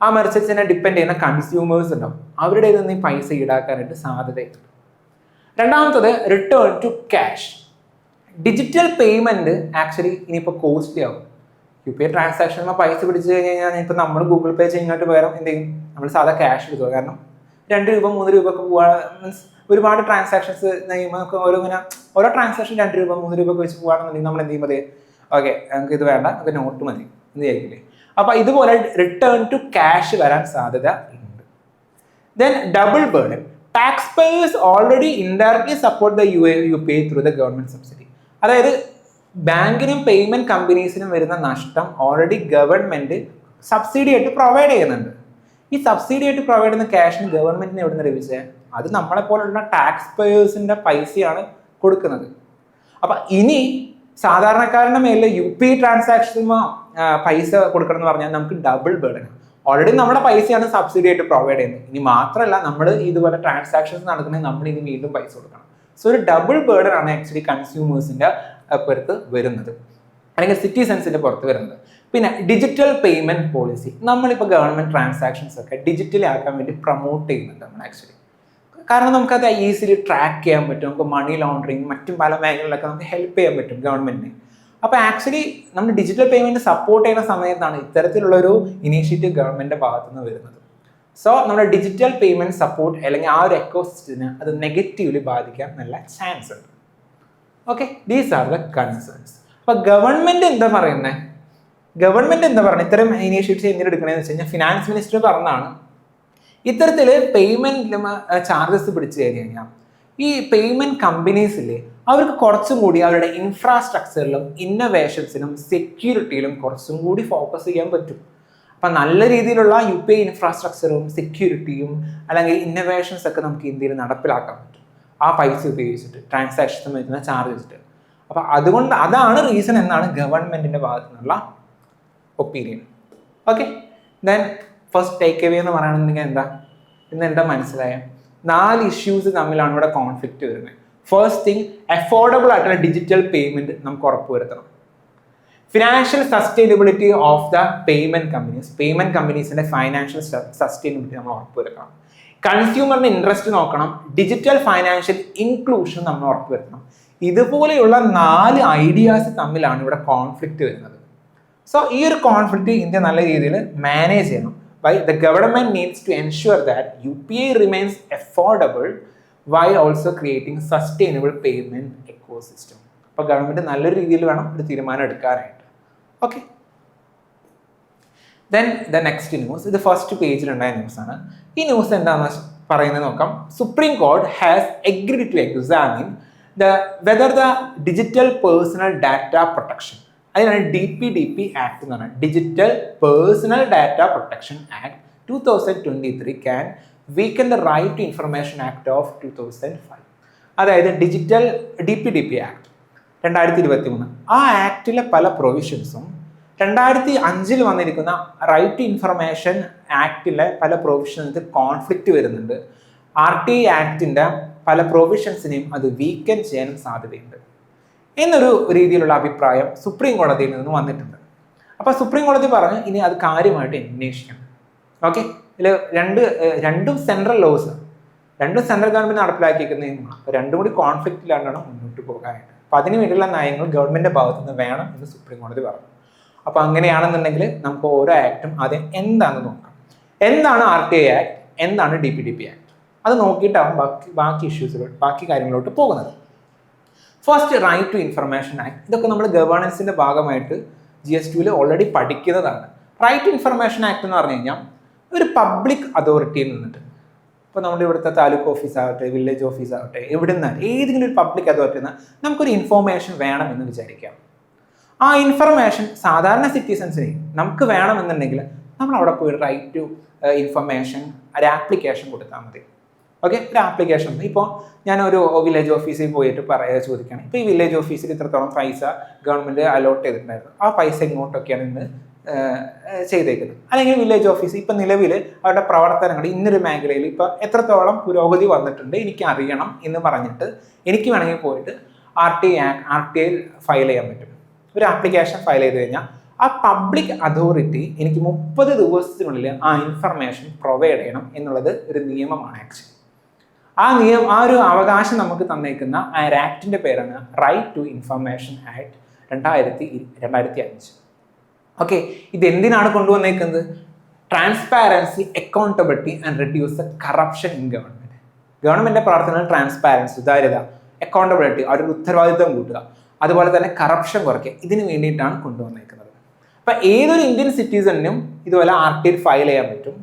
ആ മെർച്ചൻസിനെ ഡിപ്പെൻഡ് ചെയ്യുന്ന കൺസ്യൂമേഴ്സ് ഉണ്ടാവും, അവരുടെ നിന്ന് ഈ പൈസ ഈടാക്കാനായിട്ട് സാധ്യതയുണ്ട്. രണ്ടാമത്തത് return to cash. Digital payment actually ഇനിയിപ്പോൾ കോസ്റ്റ്ലി ആവും. യു പി ഐ ട്രാൻസാക്ഷനിൽ പൈസ പിടിച്ചു കഴിഞ്ഞാൽ ഇപ്പം നമ്മൾ ഗൂഗിൾ പേ ചെയ്യുന്നതിട്ട് പകരം എന്ത് ചെയ്യും, നമ്മൾ സാധാ ക്യാഷ് എടുക്കുക. കാരണം 2 രൂപ 3 രൂപ ഒക്കെ പോവാ, മീൻസ് ഒരുപാട് ട്രാൻസാക്ഷൻസ് നമുക്ക് ഓരോ ട്രാൻസാക്ഷൻ 2 രൂപ 3 രൂപ ഒക്കെ വെച്ച് പോകുകയാണെന്നുണ്ടെങ്കിൽ നമ്മൾ എന്ത് ചെയ്യും, മതി ഓക്കെ നമുക്ക് ഇത് വേണ്ട, നമുക്ക് നോട്ട് മതി എന്ന് വിചാരിക്കില്ലേ. അപ്പൊ ഇതുപോലെ റിട്ടേൺ ടു ക്യാഷ് വരാൻ സാധ്യത ഉണ്ട്. Then double burden. Tax payers already indirectly support the U P I through the government subsidy. അതായത് ബാങ്കിനും പേയ്മെന്റ് കമ്പനീസിനും വരുന്ന നഷ്ടം ഓൾറെഡി ഗവൺമെന്റ് സബ്സിഡി ആയിട്ട് പ്രൊവൈഡ് ചെയ്യുന്നുണ്ട്. ഈ സബ്സിഡി ആയിട്ട് പ്രൊവൈഡ് ചെയ്യുന്ന ക്യാഷിന് ഗവൺമെന്റിന് എവിടെ നിന്ന് ലഭിച്ചത്? അത് നമ്മളെ പോലുള്ള ടാക്സ് പേയേഴ്സിന്റെ പൈസയാണ് കൊടുക്കുന്നത്. അപ്പൊ ഇനി സാധാരണക്കാരന്റെ മേലെ യു പി ഐ ട്രാൻസാക്ഷന് പൈസ കൊടുക്കണം എന്ന് പറഞ്ഞാൽ നമുക്ക് ഡബിൾ ബേർഡൻ. ഓൾറെഡി നമ്മുടെ പൈസയാണ് സബ്സിഡി ആയിട്ട് പ്രൊവൈഡ് ചെയ്യുന്നത്. ഇനി മാത്രമല്ല നമ്മൾ ഇതുപോലെ ട്രാൻസാക്ഷൻസ് നടക്കണമെങ്കിൽ നമ്മൾ ഇനി വീണ്ടും പൈസ കൊടുക്കണം. സോ ഒരു ഡബിൾ ബേർഡൻ ആണ് ആക്ച്വലി കൺസ്യൂമേഴ്സിന്റെ അപ്പുറത്ത് വരുന്നത്. അല്ലെങ്കിൽ സിറ്റിസൺസിൻ്റെ പുറത്ത് വരുന്നത്. പിന്നെ ഡിജിറ്റൽ പേയ്മെൻറ്റ് പോളിസി, നമ്മളിപ്പോൾ ഗവൺമെൻറ് ട്രാൻസാക്ഷൻസ് ഒക്കെ ഡിജിറ്റലി ആക്കാൻ വേണ്ടി പ്രൊമോട്ട് ചെയ്യുന്നുണ്ട് നമ്മൾ ആക്ച്വലി. കാരണം നമുക്കത് ഈസിലി ട്രാക്ക് ചെയ്യാൻ പറ്റും, നമുക്ക് മണി ലോണ്ടറിങ് മറ്റും പല മേഖലകളിലൊക്കെ നമുക്ക് ഹെൽപ്പ് ചെയ്യാൻ പറ്റും ഗവൺമെൻറ്റിന്. അപ്പോൾ ആക്ച്വലി നമ്മൾ ഡിജിറ്റൽ പേയ്മെൻറ്റ് സപ്പോർട്ട് ചെയ്യുന്ന സമയത്താണ് ഇത്തരത്തിലുള്ളൊരു ഇനീഷ്യേറ്റീവ് ഗവൺമെൻറ്റിൻ്റെ ഭാഗത്തു നിന്ന് വരുന്നത്. സോ നമ്മുടെ ഡിജിറ്റൽ പേയ്മെൻറ്റ് സപ്പോർട്ട് അല്ലെങ്കിൽ ആ ഒരു എക്കോസിസ്റ്റത്തിനെ അത് നെഗറ്റീവ്ലി ബാധിക്കാൻ നല്ല ചാൻസ് ഉണ്ട്. Okay, these are the concerns. അപ്പോൾ ഗവൺമെൻറ് എന്താ പറയുന്നത്, ഇത്തരം ഇനീഷ്യേറ്റീവ്സ് എന്തിനു എടുക്കണമെന്ന് വെച്ച് കഴിഞ്ഞാൽ ഫിനാൻസ് മിനിസ്റ്റർ പറഞ്ഞാണ് ഇത്തരത്തിൽ പേയ്മെൻറ്റ് ചാർജസ് പിടിച്ചു കഴിഞ്ഞാൽ ഈ പേയ്മെൻറ്റ് കമ്പനീസിലെ അവർക്ക് കുറച്ചും കൂടി അവരുടെ ഇൻഫ്രാസ്ട്രക്ചറിലും ഇന്നോവേഷൻസിനും സെക്യൂരിറ്റിയിലും കുറച്ചും കൂടി ഫോക്കസ് ചെയ്യാൻ പറ്റും. അപ്പം നല്ല രീതിയിലുള്ള UPI ഇൻഫ്രാസ്ട്രക്ചറും സെക്യൂരിറ്റിയും അല്ലെങ്കിൽ ഇന്നോവേഷൻസ് ഒക്കെ നമുക്ക് ഇന്ത്യയിൽ നടപ്പിലാക്കാൻ പറ്റും ആ പൈസ ഉപയോഗിച്ചിട്ട്, ട്രാൻസാക്ഷൻ വരുന്ന ചാർജ് വെച്ചിട്ട്. അപ്പം അതുകൊണ്ട് അതാണ് റീസൺ എന്നാണ് ഗവൺമെൻറ്റിൻ്റെ ഭാഗത്തു നിന്നുള്ള opinion. Okay, then first take away എന്ന് പറയുകയാണെന്നുണ്ടെങ്കിൽ എന്താ മനസ്സിലായ 4 ഇഷ്യൂസ് തമ്മിലാണ് ഇവിടെ കോൺഫ്ലിക്റ്റ് വരുന്നത്. ഫസ്റ്റ് തിങ്, അഫോർഡബിൾ ആയിട്ടുള്ള ഡിജിറ്റൽ പേയ്മെൻറ്റ് നമുക്ക് ഉറപ്പുവരുത്തണം. Financial sustainability of the payment കമ്പനീസിൻ്റെ ഫൈനാൻഷ്യൽ സസ്റ്റൈനബിലിറ്റി നമ്മൾ ഉറപ്പുവരുത്തണം. കൺസ്യൂമറിന് ഇൻട്രസ്റ്റ് നോക്കണം. ഡിജിറ്റൽ ഫൈനാൻഷ്യൽ ഇൻക്ലൂഷൻ നമ്മൾ ഉറപ്പുവരുത്തണം. ഇതുപോലെയുള്ള 4 ഐഡിയാസ് തമ്മിലാണ് ഇവിടെ കോൺഫ്ലിക്റ്റ് വരുന്നത്. സോ ഈ ഒരു കോൺഫ്ലിക്റ്റ് ഇന്ത്യ നല്ല രീതിയിൽ മാനേജ് ചെയ്യണം. Why the government needs to ensure that UPI remains affordable while also creating sustainable payment ecosystem. അപ്പോൾ ഗവൺമെൻറ് നല്ലൊരു രീതിയിൽ വേണം ഒരു തീരുമാനം എടുക്കാനായിട്ട്. Okay, then the next news, ഇത് ഫസ്റ്റ് പേജിലുണ്ടായ ന്യൂസാണ്. ഈ ന്യൂസ് എന്താണെന്ന് പറയുന്നത് നോക്കാം. Supreme court has agreed to examine whether the digital personal data protection, അതിനാണ് DPDP ആക്ട് എന്ന് പറയുന്നത്, digital personal data protection act 2023 can weaken the right to information act of 2005. അതായത് DPDP ആക്ട് 2023, ആ ആക്ടിലെ പല പ്രൊവിഷൻസും 2005 വന്നിരിക്കുന്ന റൈറ്റ് ടു ഇൻഫർമേഷൻ ആക്ടിലെ പല provisions conflict വരുന്നുണ്ട്. RTI ആക്ടിൻ്റെ പല പ്രൊവിഷൻസിനെയും അത് വീക്കൻ ചെയ്യാനും സാധ്യതയുണ്ട് എന്നൊരു രീതിയിലുള്ള അഭിപ്രായം സുപ്രീം കോടതിയിൽ നിന്ന് വന്നിട്ടുണ്ട്. അപ്പോൾ സുപ്രീം കോടതി പറഞ്ഞു ഇനി അത് കാര്യമായിട്ട് അന്വേഷിക്കണം. ഓക്കെ, ഇതിൽ രണ്ടും സെൻട്രൽ ലോസ്, രണ്ടും സെൻട്രൽ ഗവൺമെൻറ് നടപ്പിലാക്കിയിരിക്കുന്ന നിയമമാണ്. അപ്പോൾ രണ്ടും കൂടി കോൺഫ്ലിക്റ്റിലാണ് മുന്നോട്ട് പോകാനായിട്ട്. അപ്പോൾ അതിന് വേണ്ടിയുള്ള നയങ്ങൾ ഗവൺമെൻറ് ഭാഗത്തു നിന്ന് വേണം എന്ന് സുപ്രീം കോടതി പറഞ്ഞു. അപ്പോൾ അങ്ങനെയാണെന്നുണ്ടെങ്കിൽ നമുക്ക് ഓരോ ആക്ടും ആദ്യം എന്താണെന്ന് നോക്കാം. എന്താണ് RTI ആക്ട്, എന്താണ് DPDP ആക്ട്, അത് നോക്കിയിട്ടാവും ബാക്കി കാര്യങ്ങളിലോട്ട് പോകുന്നത്. First, right to information act. ഇതൊക്കെ നമ്മൾ ഗവേണൻസിൻ്റെ ഭാഗമായിട്ട് GS2 ഓൾറെഡി പഠിക്കുന്നതാണ്. റൈറ്റ് ടു ഇൻഫർമേഷൻ ആക്ട് എന്ന് പറഞ്ഞു കഴിഞ്ഞാൽ ഒരു പബ്ലിക് അതോറിറ്റിയിൽ നിന്നിട്ട്, ഇപ്പോൾ നമ്മുടെ ഇവിടുത്തെ താലൂക്ക് ഓഫീസ് ആവട്ടെ, വില്ലേജ് ഓഫീസ് ആവട്ടെ, എവിടെ നിന്നാൽ ഏതെങ്കിലും ഒരു പബ്ലിക് അതോറിറ്റിയിൽ നിന്ന് നമുക്കൊരു ഇൻഫോർമേഷൻ വേണമെന്ന് വിചാരിക്കാം. ആ ഇൻഫർമേഷൻ സാധാരണ സിറ്റിസൺസിന് നമുക്ക് വേണമെന്നുണ്ടെങ്കിൽ നമ്മൾ അവിടെ പോയി റൈറ്റ് ടു ഇൻഫർമേഷൻ ഒരു ആപ്ലിക്കേഷൻ കൊടുത്താൽ മതി. ഓക്കെ, ഒരു ആപ്ലിക്കേഷൻ. ഇപ്പോൾ ഞാനൊരു വില്ലേജ് ഓഫീസിൽ പോയിട്ട് ചോദിക്കുകയാണ്, ഇപ്പോൾ ഈ വില്ലേജ് ഓഫീസിൽ ഇത്രത്തോളം പൈസ ഗവൺമെൻറ് അലോട്ട് ചെയ്തിട്ടുണ്ടായിരുന്നു, ആ പൈസ ഇങ്ങോട്ടൊക്കെയാണ് ഇന്ന് ചെയ്തേക്കുന്നത്. അല്ലെങ്കിൽ വില്ലേജ് ഓഫീസ് ഇപ്പോൾ നിലവിൽ അവരുടെ പ്രവർത്തനങ്ങൾ ഇന്നൊരു മേഖലയിൽ ഇപ്പോൾ എത്രത്തോളം പുരോഗതി വന്നിട്ടുണ്ട് എനിക്ക് അറിയണം എന്ന് പറഞ്ഞിട്ട് എനിക്ക് വേണമെങ്കിൽ പോയിട്ട് RTI ഫയൽ ചെയ്യാൻ പറ്റും. ഒരു ആപ്ലിക്കേഷൻ ഫയൽ ചെയ്ത് കഴിഞ്ഞാൽ ആ പബ്ലിക് അതോറിറ്റി എനിക്ക് 30 ദിവസത്തിനുള്ളിൽ ആ ഇൻഫർമേഷൻ പ്രൊവൈഡ് ചെയ്യണം എന്നുള്ളത് ഒരു നിയമമാണ് ആക്ച്വലി. ആ ഒരു അവകാശം നമുക്ക് തന്നേക്കുന്ന ആ ആക്ടിൻ്റെ പേരാണ് right to information act 2005. Okay, ഇതെന്തിനാണ് കൊണ്ടുവന്നേക്കുന്നത്? Transparency, accountability and reduce the corruption in government. ഗവൺമെൻറ്റിൻ്റെ പ്രവർത്തനങ്ങൾ ട്രാൻസ്പാരൻസി, സുതാര്യത, അക്കൗണ്ടബിലിറ്റി, അവരുടെ ഉത്തരവാദിത്വം കൂട്ടുക, അതുപോലെ തന്നെ കറപ്ഷൻ കുറയ്ക്കുക, ഇതിന് വേണ്ടിയിട്ടാണ് കൊണ്ടുവന്നേക്കുന്നത്. അപ്പം ഏതൊരു ഇന്ത്യൻ സിറ്റിസണിനും ഇതുപോലെ RTI ഫയൽ ചെയ്യാൻ പറ്റും.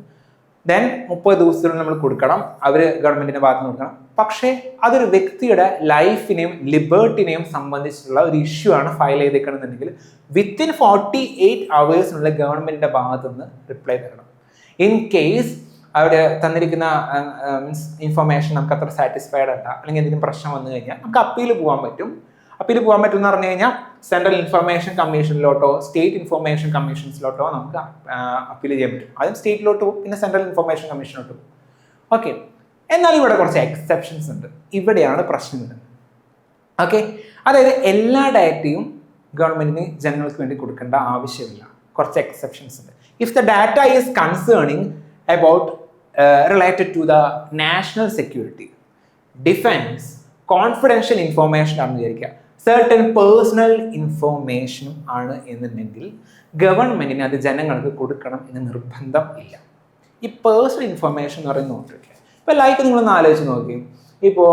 ദെൻ 30 ദിവസത്തിനുള്ളിൽ നമ്മൾ കൊടുക്കണം, അവർ ഗവൺമെൻറ്റിൻ്റെ ഭാഗത്ത് നിന്ന് കൊടുക്കണം. പക്ഷേ അതൊരു വ്യക്തിയുടെ ലൈഫിനെയും ലിബർട്ടിനെയും സംബന്ധിച്ചിട്ടുള്ള ഒരു ഇഷ്യൂ ആണ് ഫയൽ ചെയ്തേക്കണമെന്നുണ്ടെങ്കിൽ വിത്തിൻ 48 hours ഗവൺമെൻറ്റിൻ്റെ ഭാഗത്തു നിന്ന് റിപ്ലൈ തരണം. ഇൻ കേസ് അവർ തന്നിരിക്കുന്ന ഇൻഫർമേഷൻ നമുക്ക് അത്ര സാറ്റിസ്ഫൈഡ് അല്ല, അല്ലെങ്കിൽ എന്തെങ്കിലും പ്രശ്നം വന്നു കഴിഞ്ഞാൽ നമുക്ക് അപ്പീൽ പോകാൻ പറ്റും. അപ്പീൽ പോകാൻ പറ്റുമെന്ന് പറഞ്ഞു കഴിഞ്ഞാൽ സെൻട്രൽ ഇൻഫർമേഷൻ കമ്മീഷനിലോട്ടോ സ്റ്റേറ്റ് ഇൻഫർമേഷൻ കമ്മീഷൻസിലോട്ടോ നമുക്ക് അപ്പീൽ ചെയ്യാൻ പറ്റും. ആദ്യം സ്റ്റേറ്റിലോട്ട് പോകും, പിന്നെ സെൻട്രൽ ഇൻഫർമേഷൻ കമ്മീഷനിലോട്ട് പോകും. ഓക്കെ, എന്നാൽ ഇവിടെ കുറച്ച് എക്സെപ്ഷൻസ് ഉണ്ട്. ഇവിടെയാണ് പ്രശ്നം വരുന്നത്. ഓക്കെ, അതായത് എല്ലാ ഡാറ്റയും ഗവൺമെന്റിന് ജനങ്ങൾക്ക് വേണ്ടി കൊടുക്കേണ്ട ആവശ്യമില്ല. കുറച്ച് എക്സെപ്ഷൻസ് ഉണ്ട്. If the data is concerning about related to the national security, defence, confidential information ആണെന്ന് വിചാരിക്കുക, സർട്ടൻ പേഴ്സണൽ ഇൻഫോർമേഷനും ആണ് എന്നുണ്ടെങ്കിൽ ഗവൺമെന്റിന് അത് ജനങ്ങൾക്ക് കൊടുക്കണം എന്ന് നിർബന്ധം ഇല്ല. ഈ പേഴ്സണൽ ഇൻഫോർമേഷൻ എന്ന് പറയുന്നത് നോക്കിയിട്ട് ഇപ്പോൾ ലൈക്ക് നിങ്ങളൊന്ന് ആലോചിച്ച് നോക്കി. ഇപ്പോൾ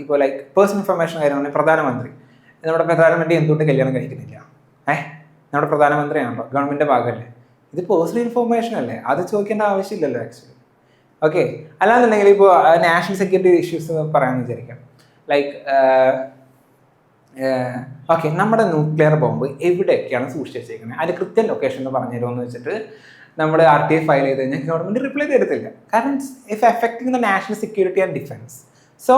ഇപ്പോൾ ലൈക്ക് പേഴ്സണൽ ഇൻഫർമേഷൻ കാര്യമാണെങ്കിൽ നമ്മുടെ പ്രധാനമന്ത്രി എന്തുകൊണ്ട് കല്യാണം കഴിക്കുന്നില്ല? നമ്മുടെ പ്രധാനമന്ത്രിയാണല്ലോ, ഗവൺമെന്റിന്റെ ഭാഗമല്ലേ, ഇത് പേഴ്സണൽ ഇൻഫോർമേഷൻ അല്ലേ, അത് ചോദിക്കേണ്ട ആവശ്യമില്ലല്ലോ ആക്ച്വലി. ഓക്കെ, അല്ലാന്നുണ്ടെങ്കിൽ ഇപ്പോൾ നാഷണൽ സെക്യൂരിറ്റി ഇഷ്യൂസ് പറയാമെന്ന് വിചാരിക്കാം. ലൈക്ക് ഓക്കെ, നമ്മുടെ ന്യൂക്ലിയർ ബോംബ് എവിടെയൊക്കെയാണ് സൂക്ഷിച്ച് വെച്ചേക്കുന്നത്, അതിൻ്റെ കൃത്യം ലൊക്കേഷൻ എന്ന് പറഞ്ഞു തരുമെന്ന് വെച്ചിട്ട് നമ്മൾ RTI ഫയൽ ചെയ്ത് കഴിഞ്ഞാൽ ഗവൺമെന്റ് റിപ്ലൈ തരത്തില്ല. കാരണം if affecting the national security and defence. So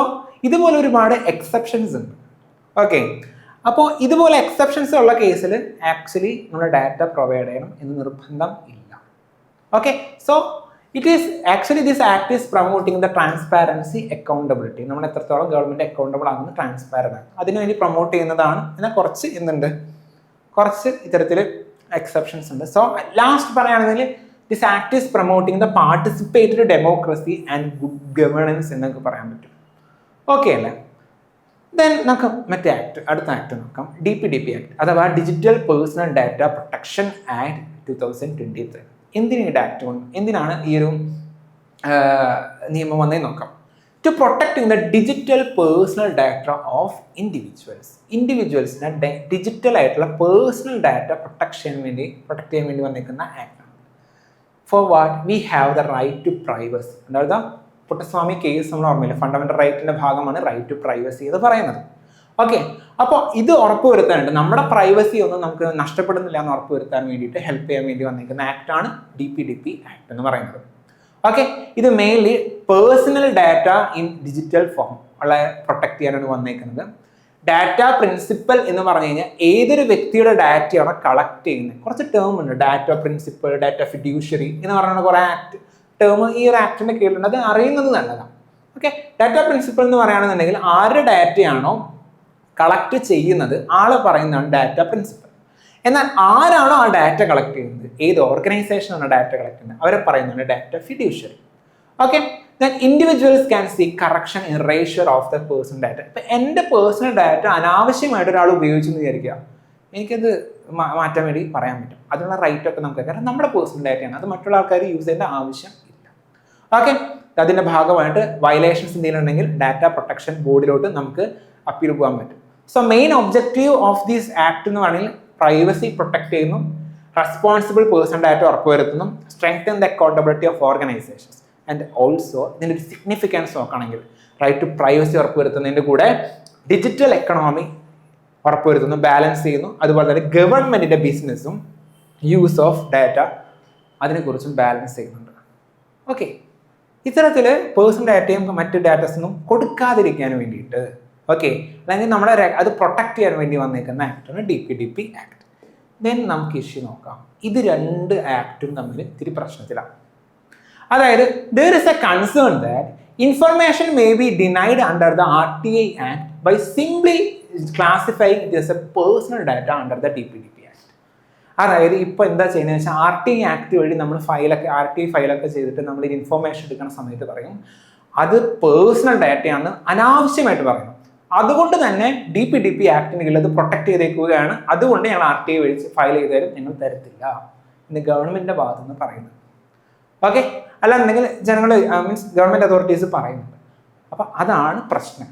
ഇതുപോലെ ഒരുപാട് എക്സെപ്ഷൻസ് ഉണ്ട്. ഓക്കെ, അപ്പോൾ ഇതുപോലെ എക്സെപ്ഷൻസ് ഉള്ള കേസിൽ ആക്ച്വലി നമ്മൾ ഡാറ്റ പ്രൊവൈഡ് ചെയ്യണം എന്ന് നിർബന്ധം ഇല്ല. Okay, so it is actually this act is promoting the transparency, accountability. നമ്മൾ എത്രത്തോളം ഗവൺമെന്റ് അക്കൗണ്ടബിൾ ആകുന്നത് ട്രാൻസ്പാരൻ്റ് ആണ്, അതിനുവേണ്ടി പ്രൊമോട്ട് ചെയ്യുന്നതാണ്. എന്നാൽ കുറച്ച് ഇത്തരത്തിൽ എക്സെപ്ഷൻസ് ഉണ്ട്. സോ ലാസ്റ്റ് പറയുകയാണെങ്കിൽ this act is promoting the participatory democracy and good governance എന്നൊക്കെ പറയാൻ പറ്റും. ഓക്കെ അല്ലേ? ദെൻ നമുക്ക് മറ്റേ അടുത്ത ആക്ട് നോക്കാം, DPDP ആക്ട് അഥവാ digital personal data protection act 2023. എന്തിനാണ് ഈ ഒരു നിയമം വന്നേ നോക്കാം. To protecting the digital personal data of ഇൻഡിവിജ്വൽസിനെ ഡിജിറ്റൽ ആയിട്ടുള്ള പേഴ്സണൽ ഡാറ്റ പ്രൊട്ടക്ട് ചെയ്യാൻ വേണ്ടി വന്നിരിക്കുന്ന ആക്ടാണ്. For what? We have the right to privacy. അതായത് പുട്ടസ്വാമി കേസ് നമ്മൾ ഓർമ്മയില്ല, ഫണ്ടമെന്റൽ റൈറ്റിന്റെ ഭാഗമാണ് റൈറ്റ് ടു പ്രൈവസി എന്ന് പറയുന്നത്. ഓക്കെ, അപ്പോൾ ഇത് ഉറപ്പുവരുത്താനുണ്ട്, നമ്മുടെ പ്രൈവസി ഒന്നും നമുക്ക് നഷ്ടപ്പെടുന്നില്ല എന്ന് ഉറപ്പുവരുത്താൻ വേണ്ടിയിട്ട് ഹെൽപ്പ് ചെയ്യാൻ വേണ്ടി വന്നിരിക്കുന്ന ആക്ടാണ് DPDP ആക്ട് എന്ന് പറയുന്നത്. ഓക്കെ, ഇത് mainly personal data in digital form ഉള്ള പ്രൊട്ടക്ട് ചെയ്യാനാണ് വന്നേക്കുന്നത്. ഡാറ്റ പ്രിൻസിപ്പൽ എന്ന് പറഞ്ഞു കഴിഞ്ഞാൽ ഏതൊരു വ്യക്തിയുടെ ഡാറ്റയാണോ കളക്ട് ചെയ്യുന്നത്, കുറച്ച് ടേം ഉണ്ട്, ഡാറ്റ പ്രിൻസിപ്പൽ, ഡാറ്റ ഫിഡ്യൂഷ്യറി എന്ന് പറയുന്ന കുറേ ടേം ഈ ഒരു ആക്ടിന്റെ കീഴിലുണ്ട്. അത് അറിയുന്നത് നല്ലതാണ്. ഓക്കെ, ഡാറ്റ പ്രിൻസിപ്പൽ എന്ന് പറയുകയാണെന്നുണ്ടെങ്കിൽ ആരുടെ ഡാറ്റയാണോ കളക്ട് ചെയ്യുന്നത് ആള് പറയുന്നതാണ് ഡാറ്റ പ്രിൻസിപ്പൽ. എന്നാൽ ആരാണോ ആ ഡാറ്റ കളക്ട് ചെയ്യുന്നത്, ഏത് ഓർഗനൈസേഷനാണ് ഡാറ്റ കളക്ട് ചെയ്യുന്നത്, അവരെ പറയുന്നതാണ് data fiduciary. Okay, then individuals can see correction erasure of the personal data. ഇപ്പം എൻ്റെ പേഴ്സണൽ ഡാറ്റ അനാവശ്യമായിട്ട് ഒരാൾ ഉപയോഗിച്ചെന്ന് വിചാരിക്കുക, എനിക്കത് മാറ്റാൻ വേണ്ടി പറയാൻ പറ്റും. അതിനുള്ള റൈറ്റ് ഒക്കെ നമുക്ക്, കാരണം നമ്മുടെ പേഴ്സണൽ ഡാറ്റയാണ്, അത് മറ്റുള്ള ആൾക്കാർ യൂസ് ചെയ്യേണ്ട ആവശ്യം ഇല്ല. ഓക്കെ, അതിൻ്റെ ഭാഗമായിട്ട് വയലേഷൻസ് എന്തെങ്കിലും ഉണ്ടെങ്കിൽ ഡാറ്റ പ്രൊട്ടക്ഷൻ ബോർഡിലോട്ട് നമുക്ക് അപ്പീൽ പോകാൻ പറ്റും. So main objective of this act എന്ന് പറയുന്നത് പ്രൈവസി പ്രൊട്ടക്ട് ചെയ്യുന്നു, റെസ്പോൺസിബിൾ പേഴ്സണൽ ഡാറ്റ ഉറപ്പുവരുത്തുന്നു, strengthen the accountability of organisations and also ഇതിൻ്റെ ഒരു സിഗ്നിഫിക്കൻസ് നോക്കുകയാണെങ്കിൽ റൈറ്റ് ടു പ്രൈവസി ഉറപ്പുവരുത്തുന്നതിൻ്റെ കൂടെ ഡിജിറ്റൽ എക്കണോമി ഉറപ്പുവരുത്തുന്നു, ബാലൻസ് ചെയ്യുന്നു. അതുപോലെ തന്നെ ഗവൺമെന്റിന്റെ ബിസിനസ്സും യൂസ് ഓഫ് ഡാറ്റ അതിനെക്കുറിച്ചും ബാലൻസ് ചെയ്യുന്നുണ്ട്. ഓക്കെ, ഇത്തരത്തിൽ പേഴ്സണൽ ഡാറ്റയും മറ്റ് ഡാറ്റസൊന്നും കൊടുക്കാതിരിക്കാൻ വേണ്ടിയിട്ട്, ഓക്കെ, അല്ലെങ്കിൽ നമ്മളെ അത് പ്രൊട്ടക്ട് ചെയ്യാൻ വേണ്ടി വന്നേക്കുന്ന ആക്ടാണ് DPDP ആക്ട്. ദെൻ നമുക്ക് ഇഷ്യൂ നോക്കാം. ഇത് രണ്ട് ആക്ടും തമ്മിൽ ഇത്തിരി പ്രശ്നത്തിലാണ്. അതായത് there is a concern that information may be denied under the RTI Act by simply classifying it as a personal data under the DPDP Act. അതായത് ഇപ്പോൾ എന്താ ചെയ്യുന്നത് വെച്ചാൽ RTI ആക്ട് വഴി നമ്മൾ RTI ഫയലൊക്കെ ചെയ്തിട്ട് നമ്മൾ ഇൻഫോർമേഷൻ എടുക്കുന്ന സമയത്ത് പറയും അത് പേഴ്സണൽ ഡാറ്റയാണ് അനാവശ്യമായിട്ട് പറയുന്നു. അതുകൊണ്ട് തന്നെ DPDP ആക്ടിന് കീഴിൽ അത് പ്രൊട്ടക്ട് ചെയ്തേക്കുകയാണ്, അതുകൊണ്ട് ഞങ്ങൾ RTI വഴി ഫയൽ ചെയ്താലും ഞങ്ങൾ തരത്തില്ല എന്ന് ഗവൺമെന്റിന്റെ ഭാഗത്തു നിന്ന് പറയുന്നത്. ഓക്കെ, അല്ലാന്നുണ്ടെങ്കിൽ ജനങ്ങൾ മീൻസ് ഗവൺമെന്റ് അതോറിറ്റീസ് പറയുന്നുണ്ട്. അപ്പം അതാണ് പ്രശ്നം.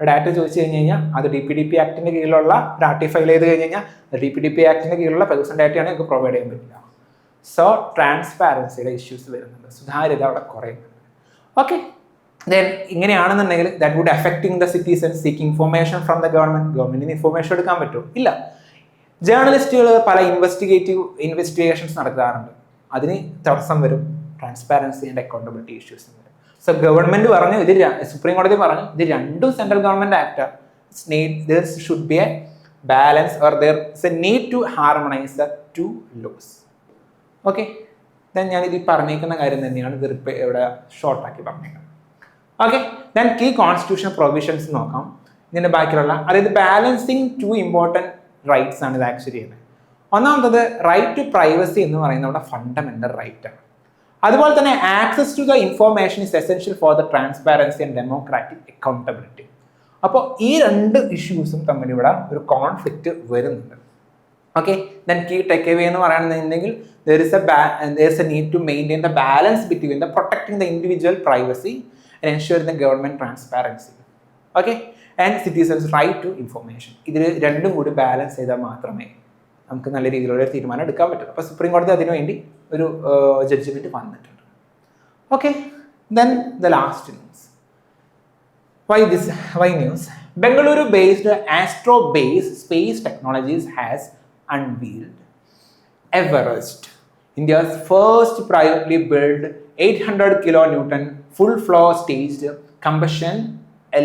ഡാറ്റ ചോദിച്ചു കഴിഞ്ഞ് കഴിഞ്ഞാൽ അത് DPDP ആക്ടിന്റെ കീഴിലുള്ള RTI ഫയൽ ചെയ്ത് കഴിഞ്ഞ് കഴിഞ്ഞാൽ DPDP ആക്ടിന്റെ കീഴിലുള്ള പേഴ്സണൽ ഡാറ്റയാണ് ഞങ്ങൾക്ക് പ്രൊവൈഡ് ചെയ്യാൻ പറ്റില്ല. സോ ട്രാൻസ്പാരൻസിയുടെ ഇഷ്യൂസ് വരുന്നുണ്ട്, സുതാര്യത അവിടെ കുറയുന്നുണ്ട്. ഓക്കെ, ദെൻ ഇങ്ങനെയാണെന്നുണ്ടെങ്കിൽ that would affecting the citizen seeking information from the ഗവൺമെന്റിന് ഇൻഫോർമേഷൻ എടുക്കാൻ പറ്റും ഇല്ല. ജേർണലിസ്റ്റുകൾ പല ഇൻവെസ്റ്റിഗേഷൻസ് നടത്താറുണ്ട്, അതിന് തടസ്സം വരും, ട്രാൻസ്പാരൻസി ആൻഡ് അക്കൗണ്ടബിലിറ്റി ഇഷ്യൂസ് വരും. സോ ഗവൺമെന്റ് പറഞ്ഞു, ഇത് സുപ്രീം കോടതി പറഞ്ഞു, ഇത് രണ്ടും സെൻട്രൽ ഗവൺമെന്റ് ആക്ടാണ്. There should be a balance or there is a need to harmonize the two laws. Okay, then ഞാനിത് പറഞ്ഞേക്കുന്ന കാര്യം തന്നെയാണ് ഇത് ഇവിടെ ഷോർട്ടാക്കി പറഞ്ഞേക്കുന്നത്. Okay, then key constitution provisions നോക്കാം. ഇതിൻ്റെ ബാക്കിയുള്ള, അതായത് ബാലൻസിങ് ടു ഇമ്പോർട്ടൻറ്റ് റൈറ്റ്സ് ആണ് ഇത് ആക്ച്വലി ചെയ്യുന്നത്. ഒന്നാമത്തത് റൈറ്റ് ടു പ്രൈവസി എന്ന് പറയുന്നത് നമ്മുടെ ഫണ്ടമെന്റൽ റൈറ്റ് ആണ്. അതുപോലെ തന്നെ access to the information is essential for the transparency and democratic accountability. അപ്പോൾ ഈ രണ്ട് ഇഷ്യൂസും തമ്മിൽ ഇവിടെ ഒരു കോൺഫ്ലിക്റ്റ് വരുന്നുണ്ട്. Okay, then key take away എന്ന് പറയുന്നുണ്ടെങ്കിൽ there is a need to maintain the balance between the protecting the individual privacy and ensuring the government transparency. Okay, and citizens right to information. ഇതിൽ രണ്ടും കൂടി balance ചെയ്താൽ മാത്രമേ നമുക്ക് നല്ല രീതിയിലുള്ള ഒരു തീരുമാനം എടുക്കാൻ പറ്റുള്ളൂ. അപ്പോൾ സുപ്രീം കോടതി അതിനു വേണ്ടി ഒരു ജഡ്ജ്മെന്റ് വന്നിട്ടുണ്ട്. Okay, then the last news. Why news? Bengaluru based Astrobase Space Technologies has unveiled Everest, India's first privately built 800 kilonewton full flow staged combustion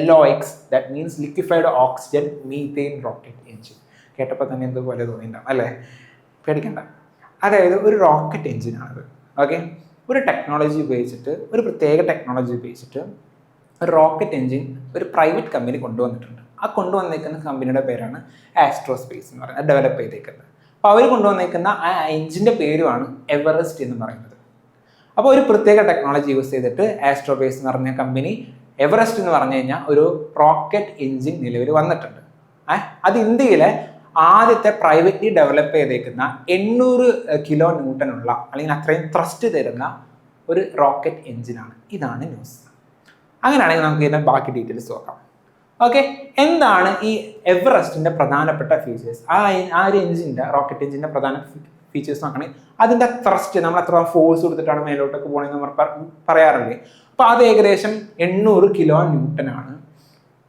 LOX, that means liquefied oxygen methane rocket engine. കേട്ടപ്പോൾ തന്നെ എന്തുപോലെ തോന്നിയിട്ടുണ്ടാവും അല്ലേ? പേടിക്കണ്ട. അതായത് ഒരു rocket എഞ്ചിനാണത്. Okay, ഒരു technology ഉപയോഗിച്ചിട്ട്, ഒരു പ്രത്യേക ടെക്നോളജി ഉപയോഗിച്ചിട്ട് ഒരു റോക്കറ്റ് എഞ്ചിൻ ഒരു പ്രൈവറ്റ് കമ്പനി കൊണ്ടുവന്നിട്ടുണ്ട്. ആ കൊണ്ടുവന്നേക്കുന്ന കമ്പനിയുടെ പേരാണ് ആസ്ട്രോസ്പേസ് എന്ന് പറയുന്നത്, ഡെവലപ്പ് ചെയ്തേക്കുന്നത്. അപ്പോൾ അവർ കൊണ്ടുവന്നേക്കുന്ന ആ എഞ്ചിൻ്റെ പേരുമാണ് എവറസ്റ്റ് എന്ന് പറയുന്നത്. അപ്പോൾ ഒരു പ്രത്യേക ടെക്നോളജി യൂസ് ചെയ്തിട്ട് ആസ്ട്രോബേസ് എന്ന് പറഞ്ഞ കമ്പനി എവറസ്റ്റ് എന്ന് പറഞ്ഞു കഴിഞ്ഞാൽ ഒരു റോക്കറ്റ് എഞ്ചിൻ നിലവിൽ വന്നിട്ടുണ്ട്. അത് ഇന്ത്യയിലെ ആദ്യത്തെ പ്രൈവറ്റ്ലി ഡെവലപ്പ് ചെയ്തേക്കുന്ന 800 കിലോ ന്യൂട്ടനുള്ള അല്ലെങ്കിൽ അത്രയും ത്രസ്റ്റ് തരുന്ന ഒരു റോക്കറ്റ് എഞ്ചിനാണ്. ഇതാണ് ന്യൂസ്. അങ്ങനെയാണെങ്കിൽ നമുക്ക് ഇതിൻ്റെ ബാക്കി ഡീറ്റെയിൽസ് നോക്കാം. ഓക്കെ, എന്താണ് ഈ എവറസ്റ്റിൻ്റെ പ്രധാനപ്പെട്ട ഫീച്ചേഴ്സ്? ആ ഒരു എഞ്ചിൻ്റെ, റോക്കറ്റ് എഞ്ചിൻ്റെ പ്രധാന ഫീച്ചേഴ്സ് നോക്കുകയാണെങ്കിൽ അതിൻ്റെ ത്രസ്റ്റ്, നമ്മൾ എത്ര ഫോഴ്സ് കൊടുത്തിട്ടാണ് മേലോട്ടൊക്കെ പോകണമെന്ന് നമ്മൾ പറയാറില്ലേ. അപ്പോൾ അത് ഏകദേശം 800 കിലോ ന്യൂട്ടനാണ്.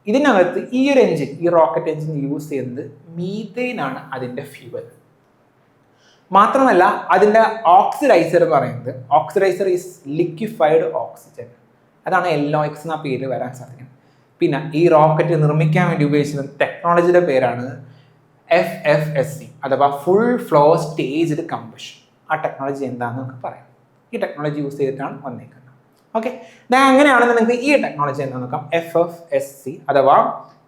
ഇതിനകത്ത് ഈ ഒരു എഞ്ചിൻ, ഈ റോക്കറ്റ് എഞ്ചിൻ യൂസ് ചെയ്യുന്നത് മീഥെയ്ൻ ആണ് അതിൻ്റെ ഫ്യൂവൽ. മാത്രമല്ല അതിൻ്റെ ഓക്സിഡൈസർ പറയുന്നത്, ഓക്സിഡൈസർ ഈസ് ലിക്വിഫൈഡ് ഓക്സിജൻ. അതാണ് LOX എന്ന പേര് വരാൻ സാധിക്കുന്നത്. പിന്നെ ഈ റോക്കറ്റ് നിർമ്മിക്കാൻ വേണ്ടി ഉപയോഗിച്ചിരുന്ന ടെക്നോളജിയുടെ പേരാണ് FFSC അഥവാ ഫുൾ ഫ്ലോ സ്റ്റേജ്ഡ് കമ്പഷൻ. ആ ടെക്നോളജി എന്താണെന്ന് നമുക്ക് പറയാം. ഈ ടെക്നോളജി യൂസ് ചെയ്തിട്ടാണ് വന്നേക്കുന്നത്. ഓക്കെ, അങ്ങനെയാണെന്ന് നിങ്ങൾക്ക് ഈ ടെക്നോളജി എന്താണെന്ന് നോക്കാം. FFSC അഥവാ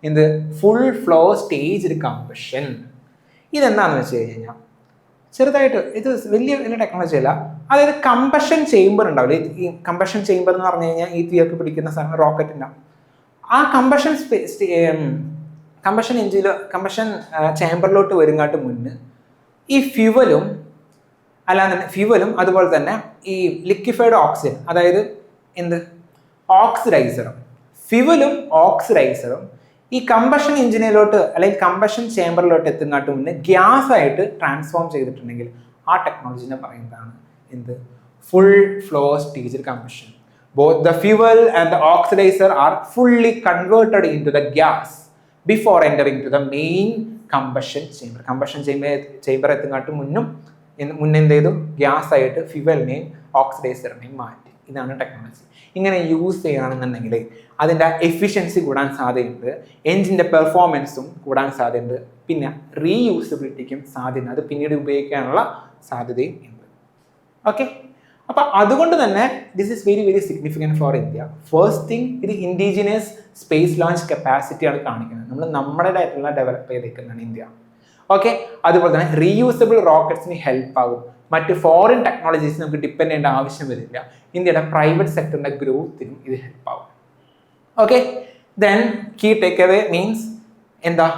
എന്ത്, ഫുൾ ഫ്ലോ സ്റ്റേജ്ഡ് കമ്പഷൻ. ഇതെന്താണെന്ന് വെച്ച് കഴിഞ്ഞാൽ ചെറുതായിട്ട് ഇത് വലിയ ടെക്നോളജി അല്ല. അതായത് കമ്പഷൻ ചേംബർ ഉണ്ടാവില്ല. ഈ കമ്പഷൻ ചേംബർ എന്ന് പറഞ്ഞു കഴിഞ്ഞാൽ ഈ തീയൊക്കെ പിടിക്കുന്ന സാധനം റോക്കറ്റ് ഉണ്ടാവും. ആ കമ്പഷൻ ചേംബറിലോട്ട് വരുങ്ങാട്ട് മുന്നേ ഈ ഫ്യൂവലും അതുപോലെ തന്നെ ഈ ലിക്വിഫൈഡ് ഓക്സിജൻ, അതായത് എന്ത്, ഓക്സിഡൈസറും, ഫ്യൂവലും ഓക്സിഡൈസറും ഈ കമ്പഷൻ എഞ്ചിനിലോട്ട് അല്ലെങ്കിൽ കമ്പഷൻ ചേംബറിലോട്ട് എത്തുങ്ങാട്ട് മുന്നേ ഗ്യാസ് ആയിട്ട് ട്രാൻസ്ഫോം ചെയ്തിട്ടുണ്ടെങ്കിൽ ആ ടെക്നോളജിനെ പറയുന്നതാണ് എന്ത്, full flow staged combustion. Both the fuel and the oxidizer are fully converted into the gas before entering to the main combustion chamber. Combustion chamber എത്തുങ്ങാട്ട് മുന്നേ എന്ത് ചെയ്തു, ഗ്യാസ് ആയിട്ട് ഫ്യൂവലിനെയും ഓക്സിഡൈസറിനെയും മാറ്റി. ഇതാണ് ടെക്നോളജി. ഇങ്ങനെ യൂസ് ചെയ്യുകയാണെന്നുണ്ടെങ്കിൽ അതിൻ്റെ എഫിഷ്യൻസി കൂടാൻ സാധ്യതയുണ്ട്, എഞ്ചിൻ്റെ പെർഫോമൻസും കൂടാൻ സാധ്യതയുണ്ട്, പിന്നെ റീയൂസബിലിറ്റിക്കും സാധ്യത, അത് പിന്നീട് ഉപയോഗിക്കാനുള്ള സാധ്യതയും ഉണ്ട്. ഓക്കെ, അപ്പോൾ അതുകൊണ്ട് തന്നെ this is very very significant for India. First thing, ഇത് ഇൻഡിജിനിയസ് സ്പേസ് ലോഞ്ച് കപ്പാസിറ്റിയാണ് കാണിക്കുന്നത്. നമ്മുടേതായിട്ടുള്ള ഡെവലപ്പ് ചെയ്തേക്കുന്നതാണ് ഇന്ത്യ. ഓക്കെ, അതുപോലെ തന്നെ റീയൂസബിൾ റോക്കറ്റ്സിന് ഹെൽപ്പ് ആകും. മറ്റ് ഫോറിൻ ടെക്നോളജീസ് നമുക്ക് ഡിപ്പെൻഡ് ചെയ്യേണ്ട ആവശ്യം വരില്ല. ഇന്ത്യയുടെ പ്രൈവറ്റ് സെക്ടറിൻ്റെ ഗ്രോത്തിനും ഇത് ഹെൽപ്പ് ആകും. Okay, then key take away means എന്താ,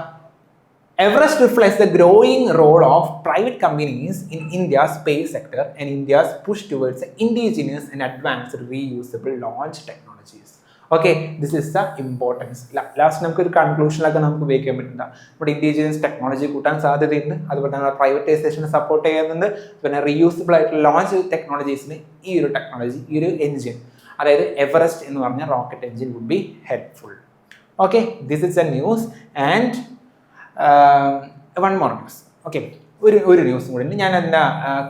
Everest reflects the growing role of private companies in India's space sector and India's push towards indigenous and advanced reusable launch technologies. Okay, this is the importance. Last നമുക്ക് ഒരു കൺക്ലൂഷനിലൊക്കെ നമുക്ക് ഉപയോഗിക്കാൻ പറ്റുന്ന നമ്മുടെ indigenous technology കൂട്ടാൻ സാധ്യതയുണ്ട്. അതുപോലെ തന്നെ പ്രൈവറ്റൈസേഷനെ സപ്പോർട്ട് ചെയ്യുന്നുണ്ട്. പിന്നെ റീയൂസബിൾ ആയിട്ടുള്ള ലോഞ്ച് ടെക്നോളജീസിന് ഈ ഒരു ടെക്നോളജി, ഈ ഒരു എഞ്ചിൻ, അതായത് എവറസ്റ്റ് എന്ന് പറഞ്ഞ rocket engine would be helpful. Okay, this is a news and one more news. Okay, ഒരു ന്യൂസും കൂടി ഉണ്ട്. ഞാൻ അതിൻ്റെ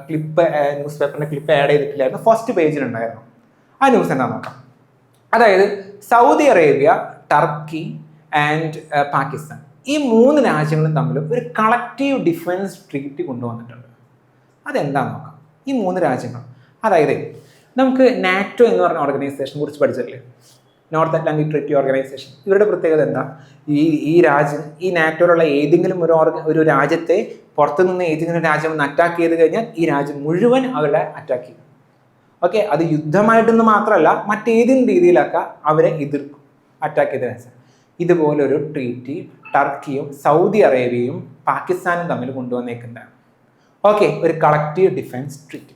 ക്ലിപ്പ്, ന്യൂസ് പേപ്പറിൻ്റെ ക്ലിപ്പ് ആഡ് ചെയ്തിട്ടില്ലായിരുന്നു, ഫസ്റ്റ് പേജിലുണ്ടായിരുന്നു. ആ ന്യൂസ് എന്താണെന്ന് നോക്കാം. അതായത് Saudi Arabia, Turkey and Pakistan, ഈ 3 രാജ്യങ്ങളും തമ്മിൽ ഒരു കളക്റ്റീവ് ഡിഫൻസ് ട്രീറ്റി കൊണ്ടുവന്നിട്ടുണ്ട്. അതെന്താണെന്ന് നോക്കാം. ഈ 3 രാജ്യങ്ങൾ, അതായത് നമുക്ക് നാറ്റോ എന്ന് പറഞ്ഞ ഓർഗനൈസേഷനെ കുറിച്ച് പഠിച്ചിട്ടില്ലേ? North Atlantic Treaty Organization. ഇവരുടെ പ്രത്യേകത എന്താ? ഈ രാജ്യം, ഈ നാറ്റോയിലുള്ള ഏതെങ്കിലും ഒരു രാജ്യത്തെ പുറത്തുനിന്ന് ഏതെങ്കിലും രാജ്യം ഒന്ന് അറ്റാക്ക് ചെയ്ത് കഴിഞ്ഞാൽ ഈ രാജ്യം മുഴുവൻ അവരുടെ അറ്റാക്ക് ചെയ്യും. ഓക്കെ, അത് യുദ്ധമായിട്ടൊന്നും മാത്രമല്ല, മറ്റേതെങ്കിലും രീതിയിലൊക്കെ അവരെ എതിർക്കും അറ്റാക്ക് ചെയ്ത രാജ്യം. ഇതുപോലൊരു ട്രീറ്റി ടർക്കിയും സൗദി അറേബ്യയും പാകിസ്ഥാനും തമ്മിൽ കൊണ്ടുവന്നേക്കുന്നതാണ്. ഓക്കെ, ഒരു കളക്റ്റീവ് ഡിഫൻസ് ട്രീറ്റി.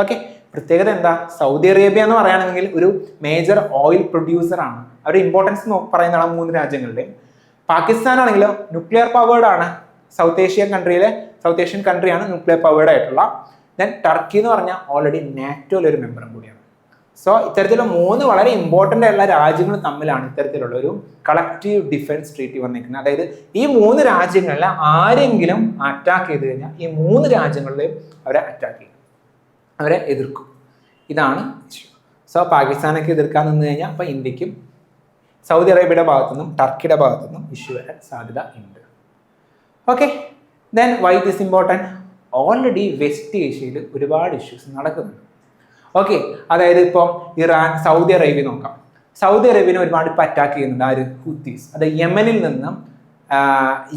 ഓക്കെ, പ്രത്യേകത എന്താ? സൗദി അറേബ്യ എന്ന് പറയുകയാണെങ്കിൽ ഒരു മേജർ ഓയിൽ പ്രൊഡ്യൂസർ ആണ്. അവരുടെ ഇമ്പോർട്ടൻസ് പറയുന്നതാണ് 3 രാജ്യങ്ങളുടെയും. പാകിസ്ഥാൻ ആണെങ്കിലോ ന്യൂക്ലിയർ പവേർഡ് ആണ്. സൗത്ത് ഏഷ്യൻ കൺട്രിയാണ് ന്യൂക്ലിയർ പവേർഡ് ആയിട്ടുള്ള. ദെൻ ടർക്കി എന്ന് പറഞ്ഞാൽ ഓൾറെഡി നാറ്റോയിലെ ഒരു മെമ്പറും കൂടിയാണ്. സോ ഇത്തരത്തിലുള്ള 3 വളരെ ഇമ്പോർട്ടൻ്റ് ആയിട്ടുള്ള രാജ്യങ്ങൾ തമ്മിലാണ് ഇത്തരത്തിലുള്ള ഒരു കളക്റ്റീവ് ഡിഫൻസ് ട്രീറ്റി വന്നിരിക്കുന്നത്. അതായത് ഈ 3 രാജ്യങ്ങളിലെ ആരെങ്കിലും അറ്റാക്ക് ചെയ്ത് കഴിഞ്ഞാൽ ഈ 3 രാജ്യങ്ങളിലെയും അവരെ അറ്റാക്ക് ചെയ്യും, അവരെ എതിർക്കും. ഇതാണ് ഇഷ്യൂ. സോ പാകിസ്ഥാനൊക്കെ എതിർക്കാൻ നിന്ന് കഴിഞ്ഞാൽ അപ്പോൾ ഇന്ത്യക്കും സൗദി അറേബ്യയുടെ ഭാഗത്തുനിന്നും ടർക്കിയുടെ ഭാഗത്തുനിന്നും ഇഷ്യൂ വരാൻ സാധ്യത ഉണ്ട്. Okay, then why this important? Already west ഏഷ്യയിൽ ഒരുപാട് ഇഷ്യൂസ് നടക്കുന്നുണ്ട്. ഓക്കെ, അതായത് ഇപ്പം ഇറാൻ, സൗദി അറേബ്യ നോക്കാം. സൗദി അറേബ്യനെ ഒരുപാട് ഇപ്പം അറ്റാക്ക് ചെയ്യുന്നുണ്ട്. ആര്? ഹൂത്തീസ്. അത് യമനിൽ നിന്നും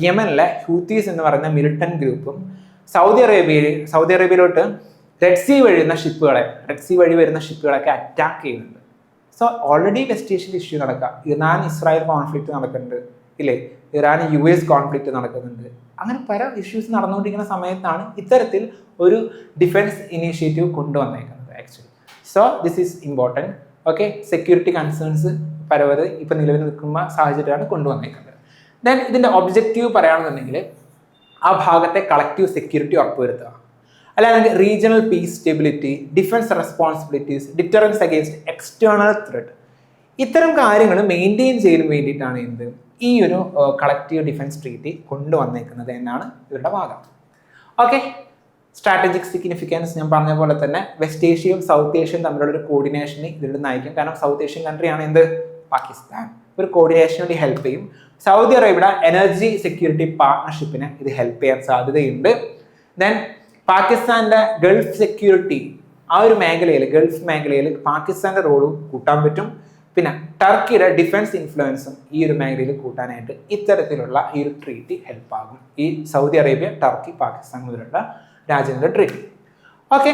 യമനിലെ ഹൂത്തീസ് എന്ന് പറയുന്ന മിലിറ്റന്റ് ഗ്രൂപ്പും സൗദി അറേബ്യയിലോട്ട് റെഡ് സീ വഴി വരുന്ന ഷിപ്പുകളൊക്കെ അറ്റാക്ക് ചെയ്യുന്നുണ്ട്. സോ ഓൾറെഡി വെസ്റ്റ് ഏഷ്യയിൽ ഇഷ്യൂ നടക്കാം. ഇറാൻ ഇസ്രായേൽ കോൺഫ്ലിക്റ്റ് നടക്കുന്നുണ്ട്, ഇല്ലേ? ഇറാൻ US കോൺഫ്ലിക്റ്റ് നടക്കുന്നുണ്ട്. അങ്ങനെ പല ഇഷ്യൂസ് നടന്നുകൊണ്ടിരിക്കുന്ന സമയത്താണ് ഇത്തരത്തിൽ ഒരു ഡിഫൻസ് ഇനീഷ്യേറ്റീവ് കൊണ്ടുവന്നേക്കുന്നത് actually. So this is important. Okay, security concerns പരവധി ഇപ്പം നിലവിൽ നിൽക്കുന്ന സാഹചര്യമാണ് കൊണ്ടുവന്നേക്കുന്നത്. ദെൻ ഇതിൻ്റെ ഒബ്ജക്റ്റീവ് പറയുകയാണെന്നുണ്ടെങ്കിൽ ആ ഭാഗത്തെ കളക്റ്റീവ് സെക്യൂരിറ്റി ഉറപ്പുവരുത്തുക, അല്ലാതെ regional peace, stability, defence responsibilities, deterrence against external threat, ഇത്തരം കാര്യങ്ങൾ മെയിൻറ്റെയിൻ ചെയ്യാൻ വേണ്ടിയിട്ടാണ് ഈ ഒരു കളക്റ്റീവ് ഡിഫൻസ് ട്രീറ്റി കൊണ്ടുവന്നേക്കുന്നത് എന്നാണ് ഇവരുടെ വാദം. ഓക്കെ, സ്ട്രാറ്റജിക് സിഗ്നിഫിക്കൻസ് ഞാൻ പറഞ്ഞ പോലെ തന്നെ വെസ്റ്റ് ഏഷ്യയും സൗത്ത് ഏഷ്യയും തമ്മിലുള്ള ഒരു കോർഡിനേഷനെ ഇതിലൂടെ നയിക്കും. കാരണം സൗത്ത് ഏഷ്യൻ കൺട്രിയാണ് പാകിസ്ഥാൻ. ഒരു കോർഡിനേഷന് വേണ്ടി ഹെൽപ്പ് ചെയ്യും. സൗദി അറേബ്യയുടെ എനർജി സെക്യൂരിറ്റി പാർട്ണർഷിപ്പിന് ഇത് ഹെൽപ്പ് ചെയ്യാൻ സാധ്യതയുണ്ട്. ദെൻ പാകിസ്ഥാന്റെ ഗൾഫ് സെക്യൂരിറ്റി, ആ ഒരു മേഖലയിൽ, ഗൾഫ് മേഖലയിൽ പാകിസ്ഥാന്റെ റോളും കൂട്ടാൻ പറ്റും. പിന്നെ ടർക്കിയുടെ ഡിഫൻസ് ഇൻഫ്ലുവൻസും ഈ ഒരു മേഖലയിൽ കൂട്ടാനായിട്ട് ഇത്തരത്തിലുള്ള ഈ ഒരു ട്രീറ്റി ഹെൽപ്പ് ആകും. ഈ സൗദി അറേബ്യ, ടർക്കി, പാകിസ്ഥാൻ മുതലുള്ള രാജ്യങ്ങളുടെ treaty. Okay,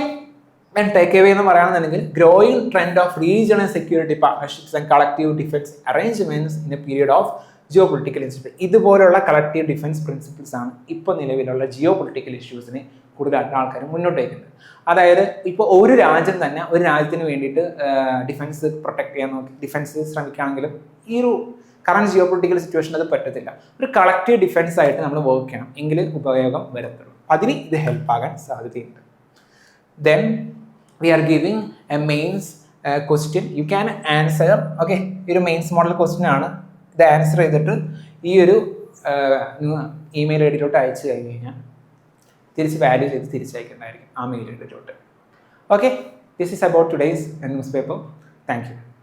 then take away എന്ന് പറയുകയാണെന്നുണ്ടെങ്കിൽ growing trend of regional security partnerships and collective defence arrangements in A period of geo political instability. ഇതുപോലുള്ള കളക്റ്റീവ് ഡിഫൻസ് പ്രിൻസിപ്പിൾസ് ആണ് ഇപ്പോൾ നിലവിലുള്ള ജിയോ പൊളിറ്റിക്കൽ ഇഷ്യൂസിനെ കൂടുതലായിട്ട് ആൾക്കാർ മുന്നോട്ട് വയ്ക്കുന്നത്. അതായത് ഇപ്പോൾ ഒരു രാജ്യം തന്നെ ഒരു രാജ്യത്തിന് വേണ്ടിയിട്ട് ഡിഫൻസ് പ്രൊട്ടക്ട് ചെയ്യാൻ ഡിഫൻസ് ശ്രമിക്കുകയാണെങ്കിലും ഈ ഒരു കറണ്ട് ജിയോ പൊളിറ്റിക്കൽ സിറ്റുവേഷൻ അത് പറ്റത്തില്ല. ഒരു കളക്റ്റീവ് ഡിഫൻസ് ആയിട്ട് നമ്മൾ വർക്ക് ചെയ്യണം, എങ്കിൽ ഉപയോഗം വരത്തുള്ളൂ. അതിന് ഇത് ഹെൽപ്പ് ആകാൻ സാധ്യതയുണ്ട്. Then we R giving A mains question, you can answer. Okay, ഈ ഒരു മെയിൻസ് മോഡൽ ക്വസ്റ്റ്യൻ ആണ്. ഇത് ആൻസർ ചെയ്തിട്ട് ഈ ഒരു ഇമെയിൽ ഐ ഡിയിലോട്ട് അയച്ചു കഴിഞ്ഞ് കഴിഞ്ഞാൽ തിരിച്ച് വാല്യൂ ചെയ്ത് തിരിച്ചയക്കുന്നതായിരിക്കും ആ മെയിൽ ഐ ഡിയിലോട്ട്. Okay, this is about today's newspaper. Thank U.